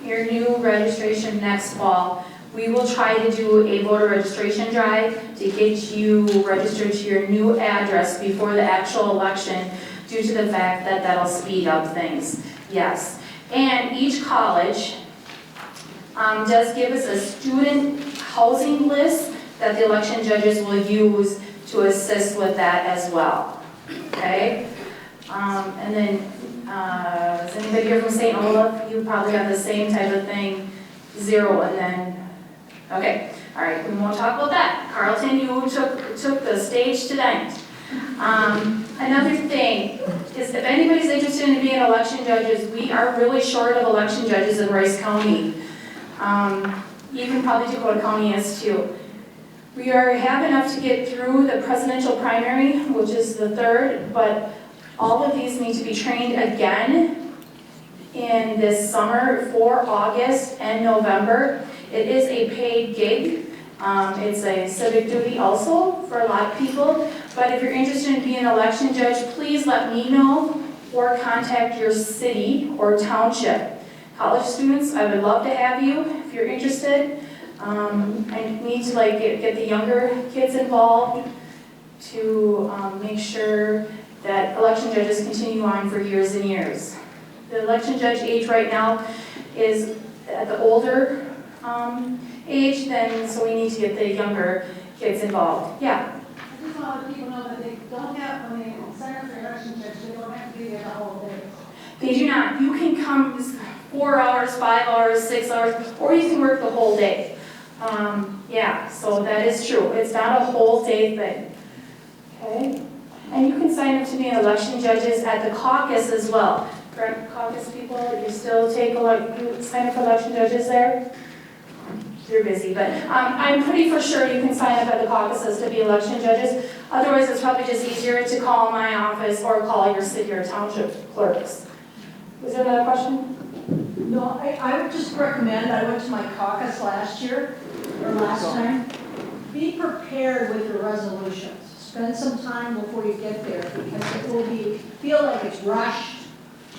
your new registration next fall, we will try to do a voter registration drive to get you registered to your new address before the actual election, due to the fact that that'll speed up things. Yes. And each college does give us a student housing list that the election judges will use to assist with that as well. Okay? And then, is anybody here from St. Olaf? You probably have the same type of thing, 0 and then, okay. All right, we won't talk about that. Carlton, you took the stage tonight. Another thing is, if anybody's interested in being election judges, we are really short of election judges in Rice County. Even probably Dakota County is too. We have enough to get through the presidential primary, which is the 3rd, but all of these need to be trained again in this summer for August and November. It is a paid gig. It's a civic duty also for a lot of people. But if you're interested in being an election judge, please let me know or contact your city or township. College students, I would love to have you if you're interested. I need to get the younger kids involved to make sure that election judges continue on for years and years. The election judge age right now is at the older age, then, so we need to get the younger kids involved. Yeah? I just want to let people know that they don't have, when they sign up for election judge, they don't have to be there the whole day. They do not. You can come 4 hours, 5 hours, 6 hours, or you can work the whole day. Yeah, so that is true. It's not a whole day thing. Okay? And you can sign up to be election judges at the caucus as well. Correct, caucus people? You still you sign up for election judges there? You're busy, but I'm pretty for sure you can sign up at the caucuses to be election judges. Otherwise, it's probably just easier to call my office or call your city or township clerks. Was there another question? No, I would just recommend, I went to my caucus last year, or last time, be prepared with your resolutions. Spend some time before you get there, because it will feel like it's rushed,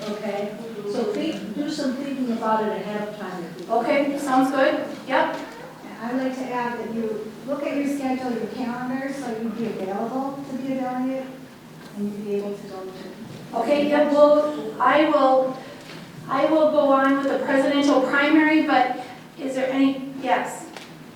okay? So do some thinking about it ahead of time. Okay, sounds good. Yep. I'd like to add that you look at your schedule, your calendar, so you'd be available to be a delegate, and you'd be able to go to. Okay, yeah, well, I will go on with the presidential primary, but is there any, yes?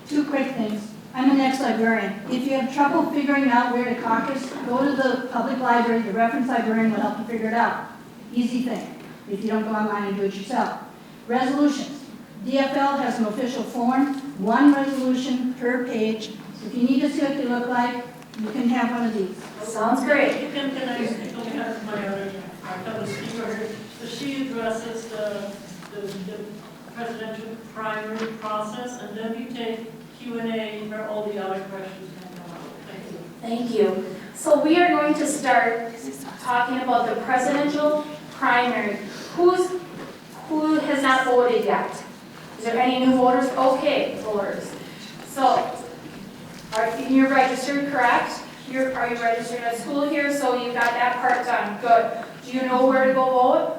2 quick things. I'm an ex-librarian. If you have trouble figuring out where to caucus, go to the public library. The reference librarian will help you figure it out. Easy thing, if you don't go online and do it yourself. Resolutions. DFL has an official form, 1 resolution per page. If you need to see what they look like, you can have one of these. Sounds great. Can I ask my other fellow speaker here? So she addresses the presidential primary process, and then you take Q&A for all the other questions that come up. Thank you. Thank you. So we are going to start talking about the presidential primary. Who has not voted yet? Is there any new voters? Okay, voters. So, you're registered, correct? Are you registered at school here? So you got that part done. Good. Do you know where to go vote?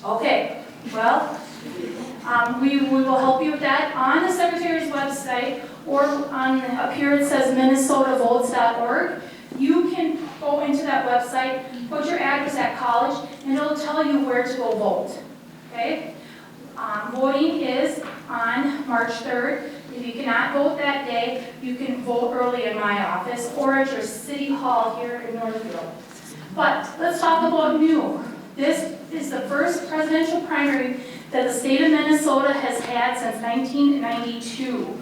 Okay. Well, we will help you with that on the Secretary's website, or up here it says minnesotavotes.org. You can go into that website, put your address at college, and it'll tell you where to go vote. Okay? Voting is on March 3rd. If you cannot vote that day, you can vote early in my office or at your city hall here in Northfield. But let's talk about new. This is the first presidential primary that the state of Minnesota has had since 1992.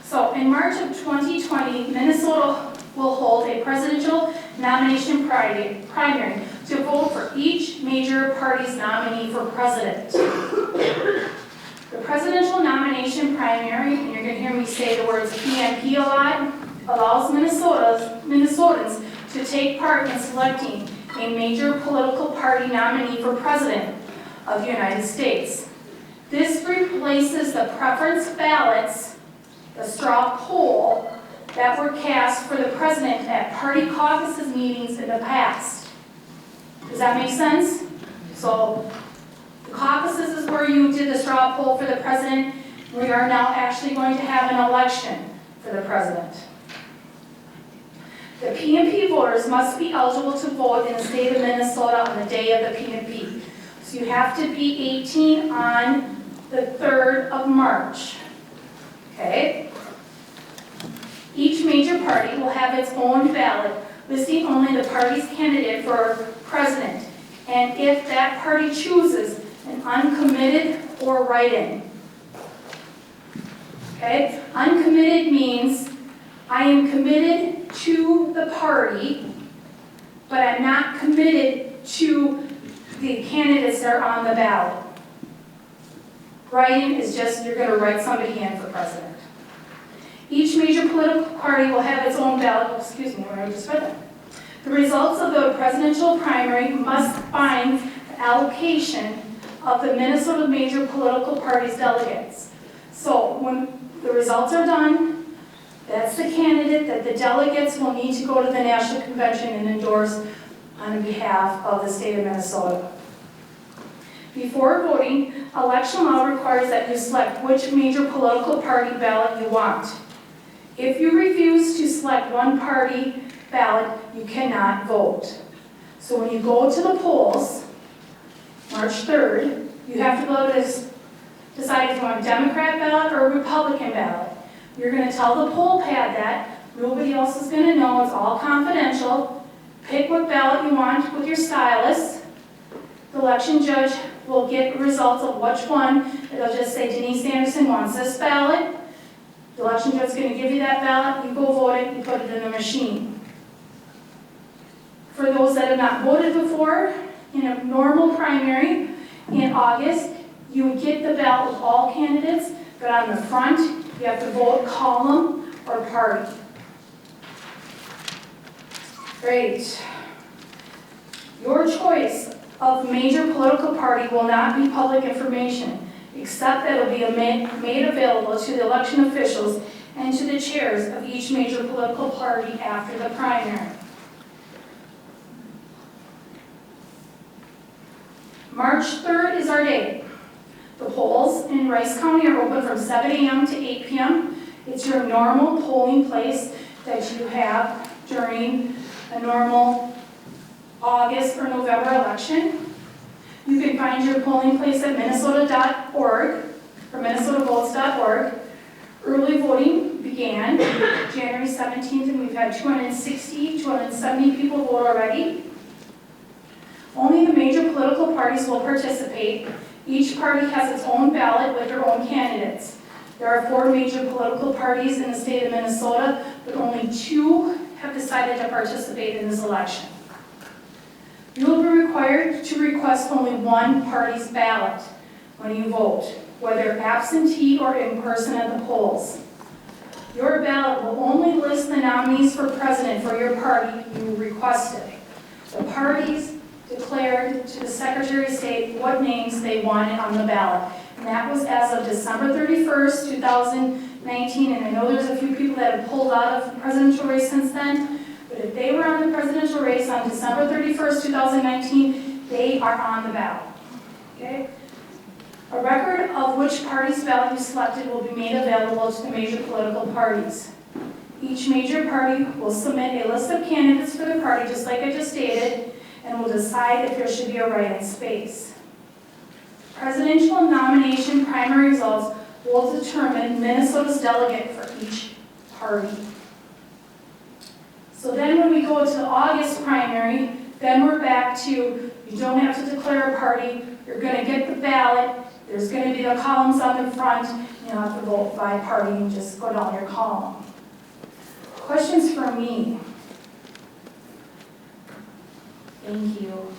So in March of 2020, Minnesota will hold a presidential nomination primary to vote for each major party's nominee for president. The presidential nomination primary, and you're going to hear me say the words PNP a lot, allows Minnesotans to take part in selecting a major political party nominee for president of the United States. This replaces the preference ballots, the straw poll, that were cast for the president at party caucuses meetings in the past. Does that make sense? So the caucuses is where you did the straw poll for the president. We are now actually going to have an election for the president. The PNP voters must be eligible to vote in the state of Minnesota on the day of the PNP. So you have to be 18 on the 3rd of March. Okay? Each major party will have its own ballot, listing only the party's candidate for president, and if that party chooses an uncommitted or write-in. Okay? Uncommitted means I am committed to the party, but I'm not committed to the candidates that are on the ballot. Write-in is just you're going to write somebody in for president. Each major political party will have its own ballot. Excuse me, I just read that. The results of the presidential primary must bind the allocation of the Minnesota major political parties' delegates. So when the results are done, that's the candidate that the delegates will need to go to the National Convention and endorse on behalf of the state of Minnesota. Before voting, election law requires that you select which major political party ballot you want. If you refuse to select one party ballot, you cannot vote. So when you go to the polls, March 3rd, you have to go to decide if you want a Democrat ballot or a Republican ballot. You're going to tell the poll pad that. Nobody else is going to know. It's all confidential. Pick what ballot you want with your stylus. The election judge will get results of which one. It'll just say Denise Anderson wants this ballot. The election judge is going to give you that ballot. You go vote it. You put it in the machine. For those that have not voted before, in a normal primary in August, you would get the ballot with all candidates, but on the front, you have to vote column or party. Great. Your choice of major political party will not be public information, except that it will be made available to the election officials and to the chairs of each major political party after the primary. March 3rd is our date. The polls in Rice County are open from 7 a.m. to 8 p.m. It's your normal polling place that you have during a normal August or November election. You can find your polling place at minnesota.org or minnesotavotes.org. Early voting began January 17th, and we've had 270 people vote already. Only the major political parties will participate. Each party has its own ballot with their own candidates. There are 4 major political parties in the state of Minnesota, but only 2 have decided to participate in this election. You will be required to request only one party's ballot when you vote, whether absentee or in person at the polls. Your ballot will only list the nominees for president for your party you requested. The parties declared to the Secretary of State what names they wanted on the ballot. And that was as of December 31st, 2019. And I know there's a few people that have pulled out of the presidential race since then. But if they were on the presidential race on December 31st, 2019, they are on the ballot. Okay? A record of which party's ballot you selected will be made available to the major political parties. Each major party will submit a list of candidates for the party, just like I just stated, and will decide if there should be a write-in space. Presidential nomination primary results will determine Minnesota's delegate for each party. So then when we go to the August primary, then we're back to, you don't have to declare a party, you're going to get the ballot, there's going to be the columns on the front, you don't have to vote by party and just go down your column. Questions for me? Thank you.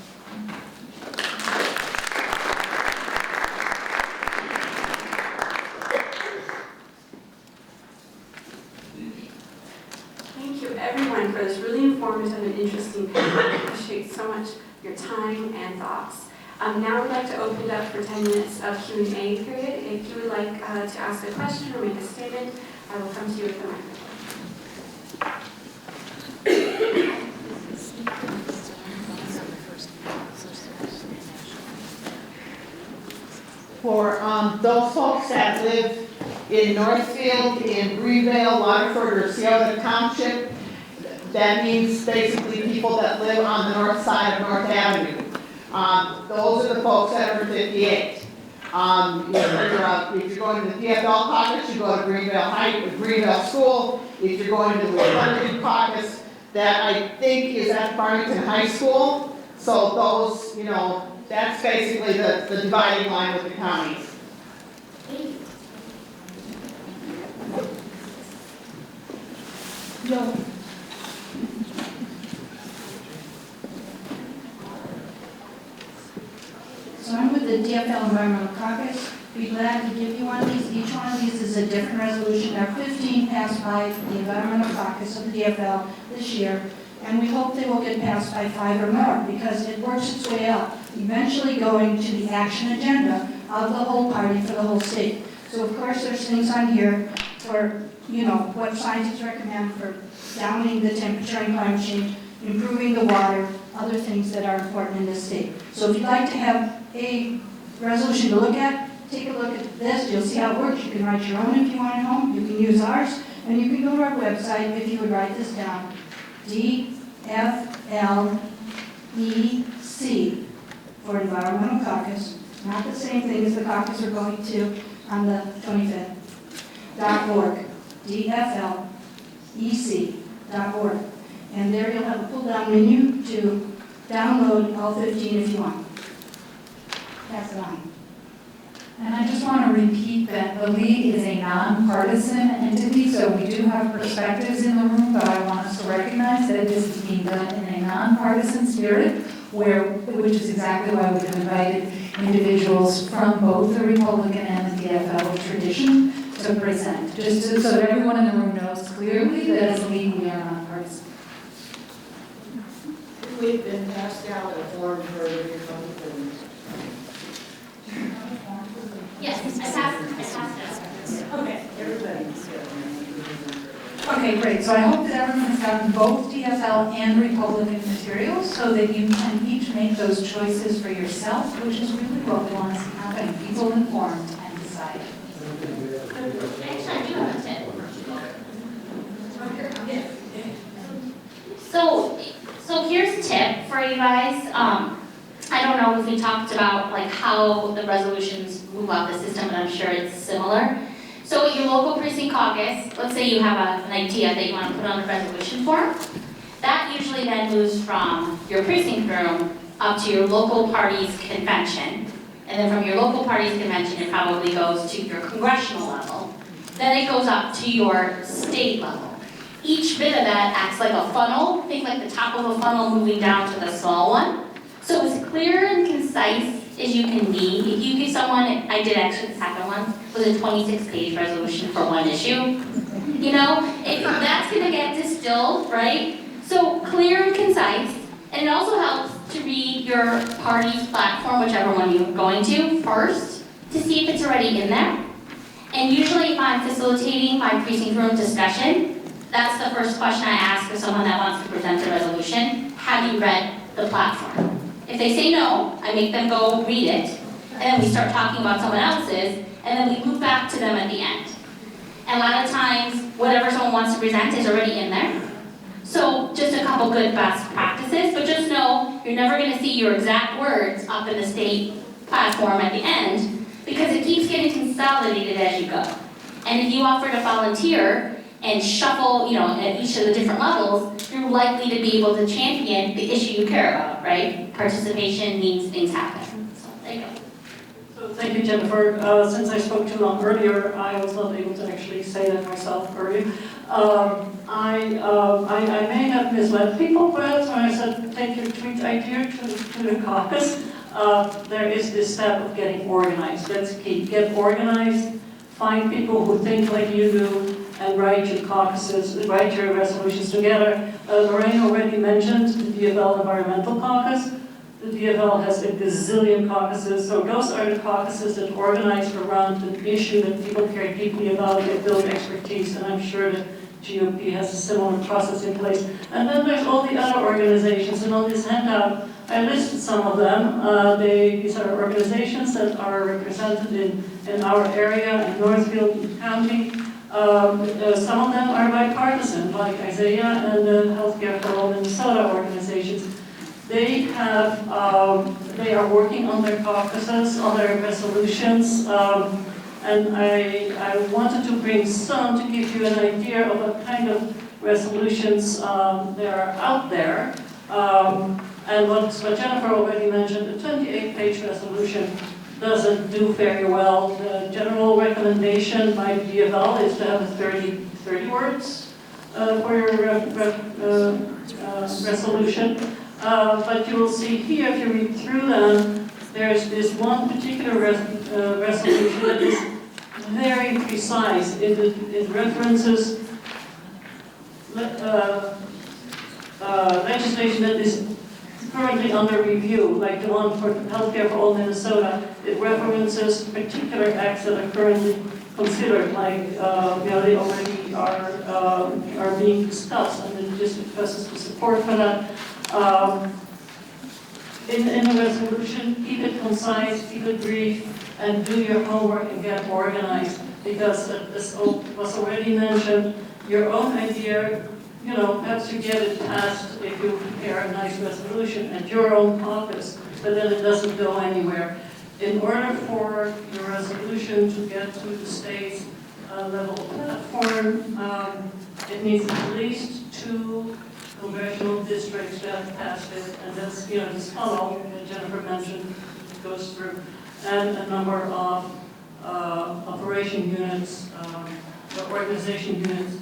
Thank you, everyone, for this really informative and interesting panel. I appreciate so much your time and thoughts. Now we'd like to open it up for 10 minutes of Q&A period. If you would like to ask a question or make a statement, I will come to you with the microphone. For those folks that live in Northfield, in Greenvale, Waterford, or Scioto Township, that means basically people that live on the north side of North Avenue. Those are the folks that are 58. If you're going to the DFL Caucus, you go to Greenvale School. If you're going to the Republican Caucus, that I think is at Farmington High School. So those, that's basically the dividing line with the counties. Joe. So I'm with the DFL Environmental Caucus. Be glad to give you one of these. Each one of these is a different resolution. There are 15 passed by the Environmental Caucus of the DFL this year, and we hope they will get passed by 5 or more because it works its way up, eventually going to the action agenda of the whole party for the whole state. So of course there's things on here for, what scientists recommend for downing the temperature and climate change, improving the water, other things that are important in this state. So if you'd like to have a resolution to look at, take a look at this. You'll see how it works. You can write your own if you want at home. You can use ours. And you can go to our website if you would write this down. DFLEC for Environmental Caucus. Not the same thing as the caucus we're going to on the 25th. .org. DFLEC.org. And there you'll have a pull-down menu to download all 15 if you want. Pass it on. And I just want to repeat that the league is a nonpartisan entity, so we do have perspectives in the room, but I want us to recognize that this is being done in a nonpartisan spirit, which is exactly why we've invited individuals from both the Republican and the DFL tradition to present, just so that everyone in the room knows clearly that as a league we are nonpartisan. We've been passed out a form for the Republicans. Yes, I passed it. Okay, everybody. Okay, great. So I hope that everyone has gotten both DFL and Republican materials so that you can each make those choices for yourself, which is really what we want to see happen. People informed and decide. Actually, I do have a tip. So here's a tip for you guys. I don't know if we talked about how the resolutions move up the system, but I'm sure it's similar. So at your local precinct caucus, let's say you have an idea that you want to put on the resolution form. That usually then moves from your precinct room up to your local party's convention. And then from your local party's convention, it probably goes to your congressional level. Then it goes up to your state level. Each bit of that acts like a funnel. Think like the top of a funnel moving down to the small one. So as clear and concise as you can be. If you give someone, I did actually the second one, was a 26-page resolution for one issue. That's going to get distilled, right? So clear and concise. And it also helps to read your party's platform, whichever one you're going to, first, to see if it's already in there. And usually if I'm facilitating my precinct room discussion, that's the first question I ask of someone that wants to present a resolution. Have you read the platform? If they say no, I make them go read it, and then we start talking about someone else's, and then we move back to them at the end. And a lot of times, whatever someone wants to present is already in there. So just a couple good best practices, but just know you're never going to see your exact words up in the state platform at the end, because it keeps getting consolidated as you go. And if you offer to volunteer and shuffle, at each of the different levels, you're likely to be able to champion the issue you care about, right? Participation means things happen. So there you go. So thank thank you, Jennifer. Since I spoke too long earlier, I was not able to actually say that myself earlier. I may have misled people perhaps when I said take your tweet idea to the caucus. There is this step of getting organized. That's key. Get organized, find people who think like you do, and write your caucuses, write your resolutions together. Lorraine already mentioned the DFL Environmental Caucus. The DFL has a gazillion caucuses, so those are the caucuses that organize around an issue that people care deeply about, that build expertise, and I'm sure that GOP has a similar process in place. And then there's all the other organizations, and on this handout, I listed some of them. These are organizations that are represented in our area, in Northfield County. Some of them are bipartisan, like Isaiah and the Healthcare for All Minnesota organizations. They are working on their caucuses, on their resolutions, and I wanted to bring some to give you an idea of what kind of resolutions there are out there. And what Jennifer already mentioned, the 28-page resolution doesn't do very well. The general recommendation by the DFL is to have 30 words for your resolution. But you will see here, if you read through them, there's this one particular resolution that is very precise. It references legislation that is currently under review, like the one for Healthcare for All Minnesota. It references particular acts that are currently considered, like they already are being discussed, and the district expresses the support for that. In the resolution, keep it concise, keep it brief, and do your homework and get organized. Because as was already mentioned, your own idea, perhaps you get it passed if you prepare a nice resolution at your own caucus, but then it doesn't go anywhere. In order for your resolution to get to the state level platform, it needs at least 2 congressional districts that have passed it, and that's, this funnel that Jennifer mentioned goes through, and a number of operation units, organization units,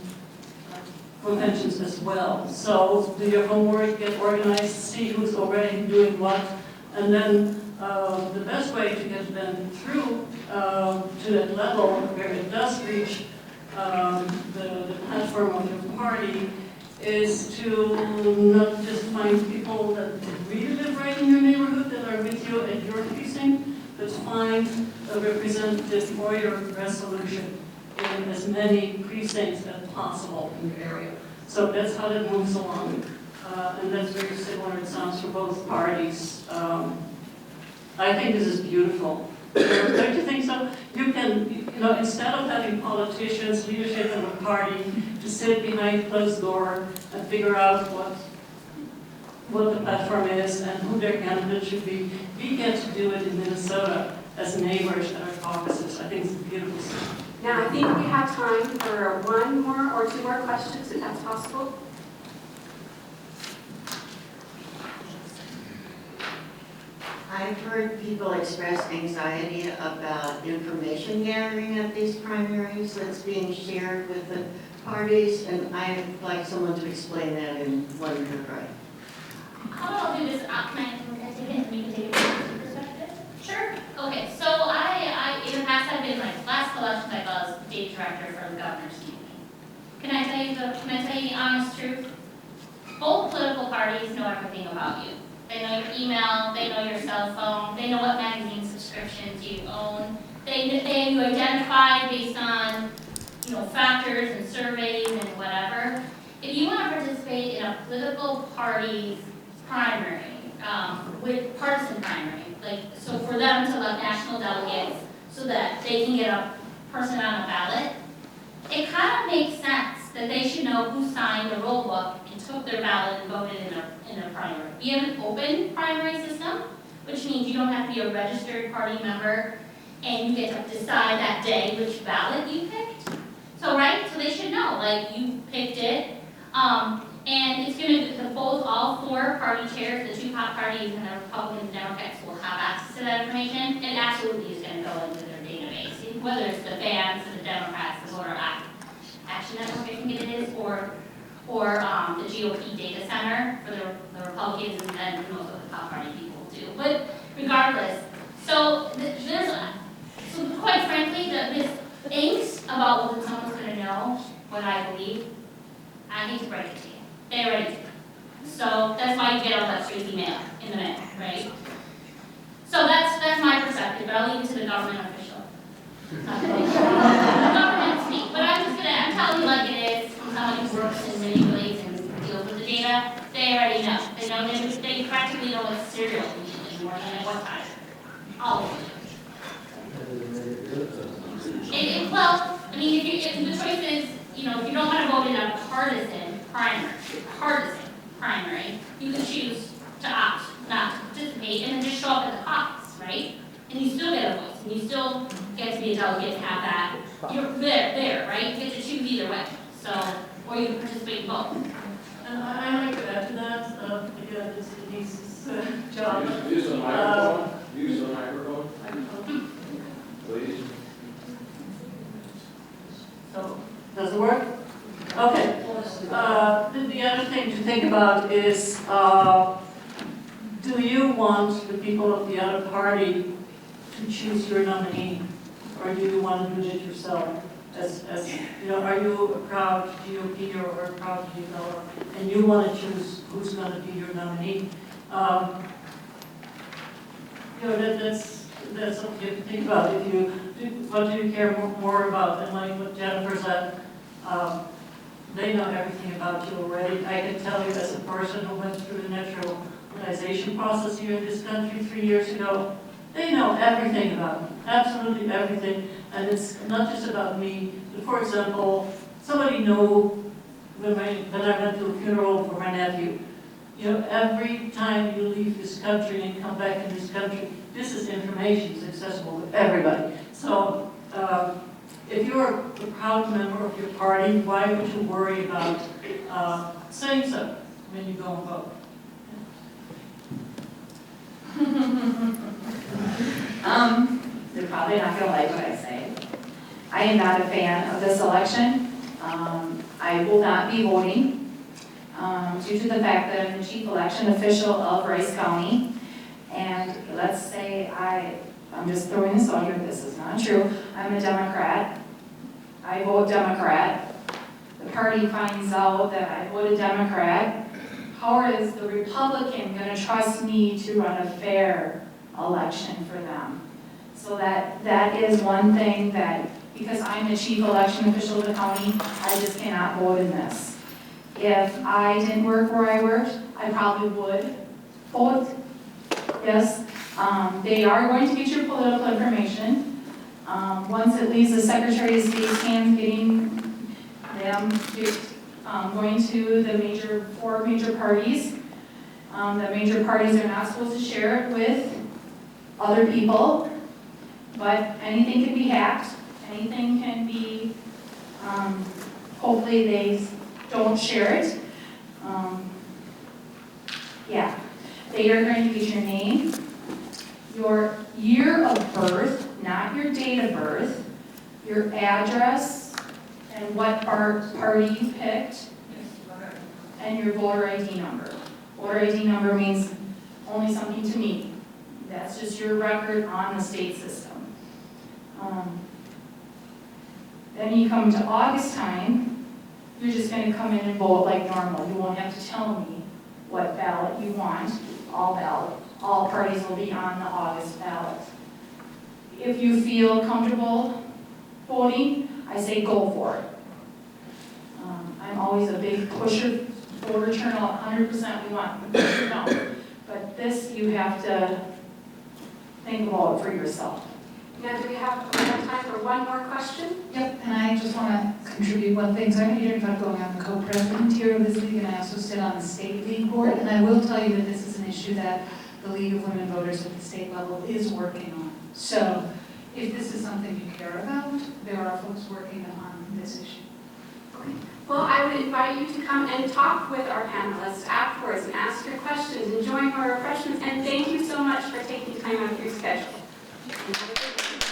conventions as well. So do your homework, get organized, see who's already doing what, and then the best way to get them through to that level where it does reach the platform of your party is to not just find people that really live right in your neighborhood that are with you at your precinct, but find a representative for your resolution in as many precincts as possible in your area. So that's how that moves along. And that's very similar, it sounds, for both parties. I think this is beautiful. Don't you think so? You can, instead of having politicians, leadership of a party, to sit behind closed door and figure out what the platform is and who their candidate should be, we get to do it in Minnesota as neighbors at our caucuses. I think it's beautiful. Now, I think we have time for 1 more or 2 more questions, if that's possible. I've heard people express anxiety about information gathering at these primaries that's being shared with the parties, and I'd like someone to explain that in one paragraph. How about I'll do this, can I take it and you can take it from your perspective? Sure. Okay, so I in the past I've been last election I was state director for the governor's campaign. Can I tell you the honest truth? Both political parties know everything about you. They know your email, they know your cell phone, they know what magazine subscriptions you own. You identify based on, factors and surveys and whatever. If you want to participate in a political party's primary, with partisan primary, so for them to elect national delegates so that they can get a person on a ballot, it kind of makes sense that they should know who signed the roll book and took their ballot and voted in a primary. We have an open primary system, which means you don't have to be a registered party member, and you get to decide that day which ballot you picked. So they should know, you picked it, and it's going to both all 4 party chairs, the 2 top parties and the Republicans and Democrats will have access access to that information, it absolutely is gonna go into their database. Whether it's the fans, the Democrats, the voter action network, I think it is, or the GOP data center for the Republicans, and then who knows what the top party people do. But regardless, so quite frankly, this angst about whether someone's gonna know what I believe, I hate to break it to you. They already do. So that's why you get all that crazy mail in the mail, right? So that's my perspective, but I'll leave it to the government official. Not the government speak, but I'm telling you like it is, from someone who works and manipulates and deals with the data, they already know. They know, they practically know what cereal we eat anymore than at what time. All of them. Well, I mean, if the choice is, if you don't want to vote in a partisan primary, you can choose to opt not to participate and then just show up at the caucus, right? And you still get a voice, and you still get to be a delegate and have that. You're there, right? You get to choose either way. So, or you can participate in both. And I like to add to that, again, this is Denise's job. Use the microphone. Use the microphone. Please. So, does it work? Okay. The other thing to think about is, do you want the people of the other party to choose your nominee, or do you want to do it yourself? Are you a proud GOP or a proud GOP, and you want to choose who's going to be your nominee? That's something you have to think about. What do you care more about? And like what Jennifer said, they know everything about you already. I can tell you as a person who went through the naturalization process here in this country 3 years ago, they know everything about me, absolutely everything. And it's not just about me. For example, somebody knew when I went to a funeral for my nephew. Every time you leave this country and come back in this country, this is information that's accessible to everybody. So if you're a proud member of your party, why would you worry about saying so when you go and vote? They're probably not going to like what I say. I am not a fan of this election. I will not be voting due to the fact that I'm the chief election official of Rice County. And let's say I'm just throwing this out here, this is not true. I'm a Democrat. I vote Democrat. The party finds out that I voted Democrat. How is the Republican going to trust me to run a fair election for them? So that is one thing that, because I'm the chief election official of the county, I just cannot vote in this. If I didn't work where I worked, I probably would vote. Yes, they are going to get your political information. Once it leaves the Secretary of State's hands, getting them going to the four major parties. The major parties are not supposed to share it with other people, but anything can be hacked. Anything can be, hopefully they don't share it. Yeah, they are going to get your name, your year of birth, not your date of birth, your address, and what party you picked, and your voter ID number. Voter ID number means only something to me. That's just your record on the state system. Then you come to August time, you're just going to come in and vote like normal. You won't have to tell me what ballot you want. All parties will be on the August ballot. If you feel comfortable voting, I say go for it. I'm always a big pusher. Voter turnout, 100% we want no. But this, you have to think about it for yourself. Now, do we have time for one more question? Yep, and I just want to contribute one thing. So I'm Adrian Fetko, I'm the co-president here of this league, and I also sit on the state league board. And I will tell you that this is an issue that the League of Women Voters at the state level is working on. So if this is something you care about, there are folks working on this issue. Well, I would invite you to come and talk with our panelists afterwards and ask your questions, enjoy more refreshments, and thank you so much for taking time out of your schedule. And have a good day.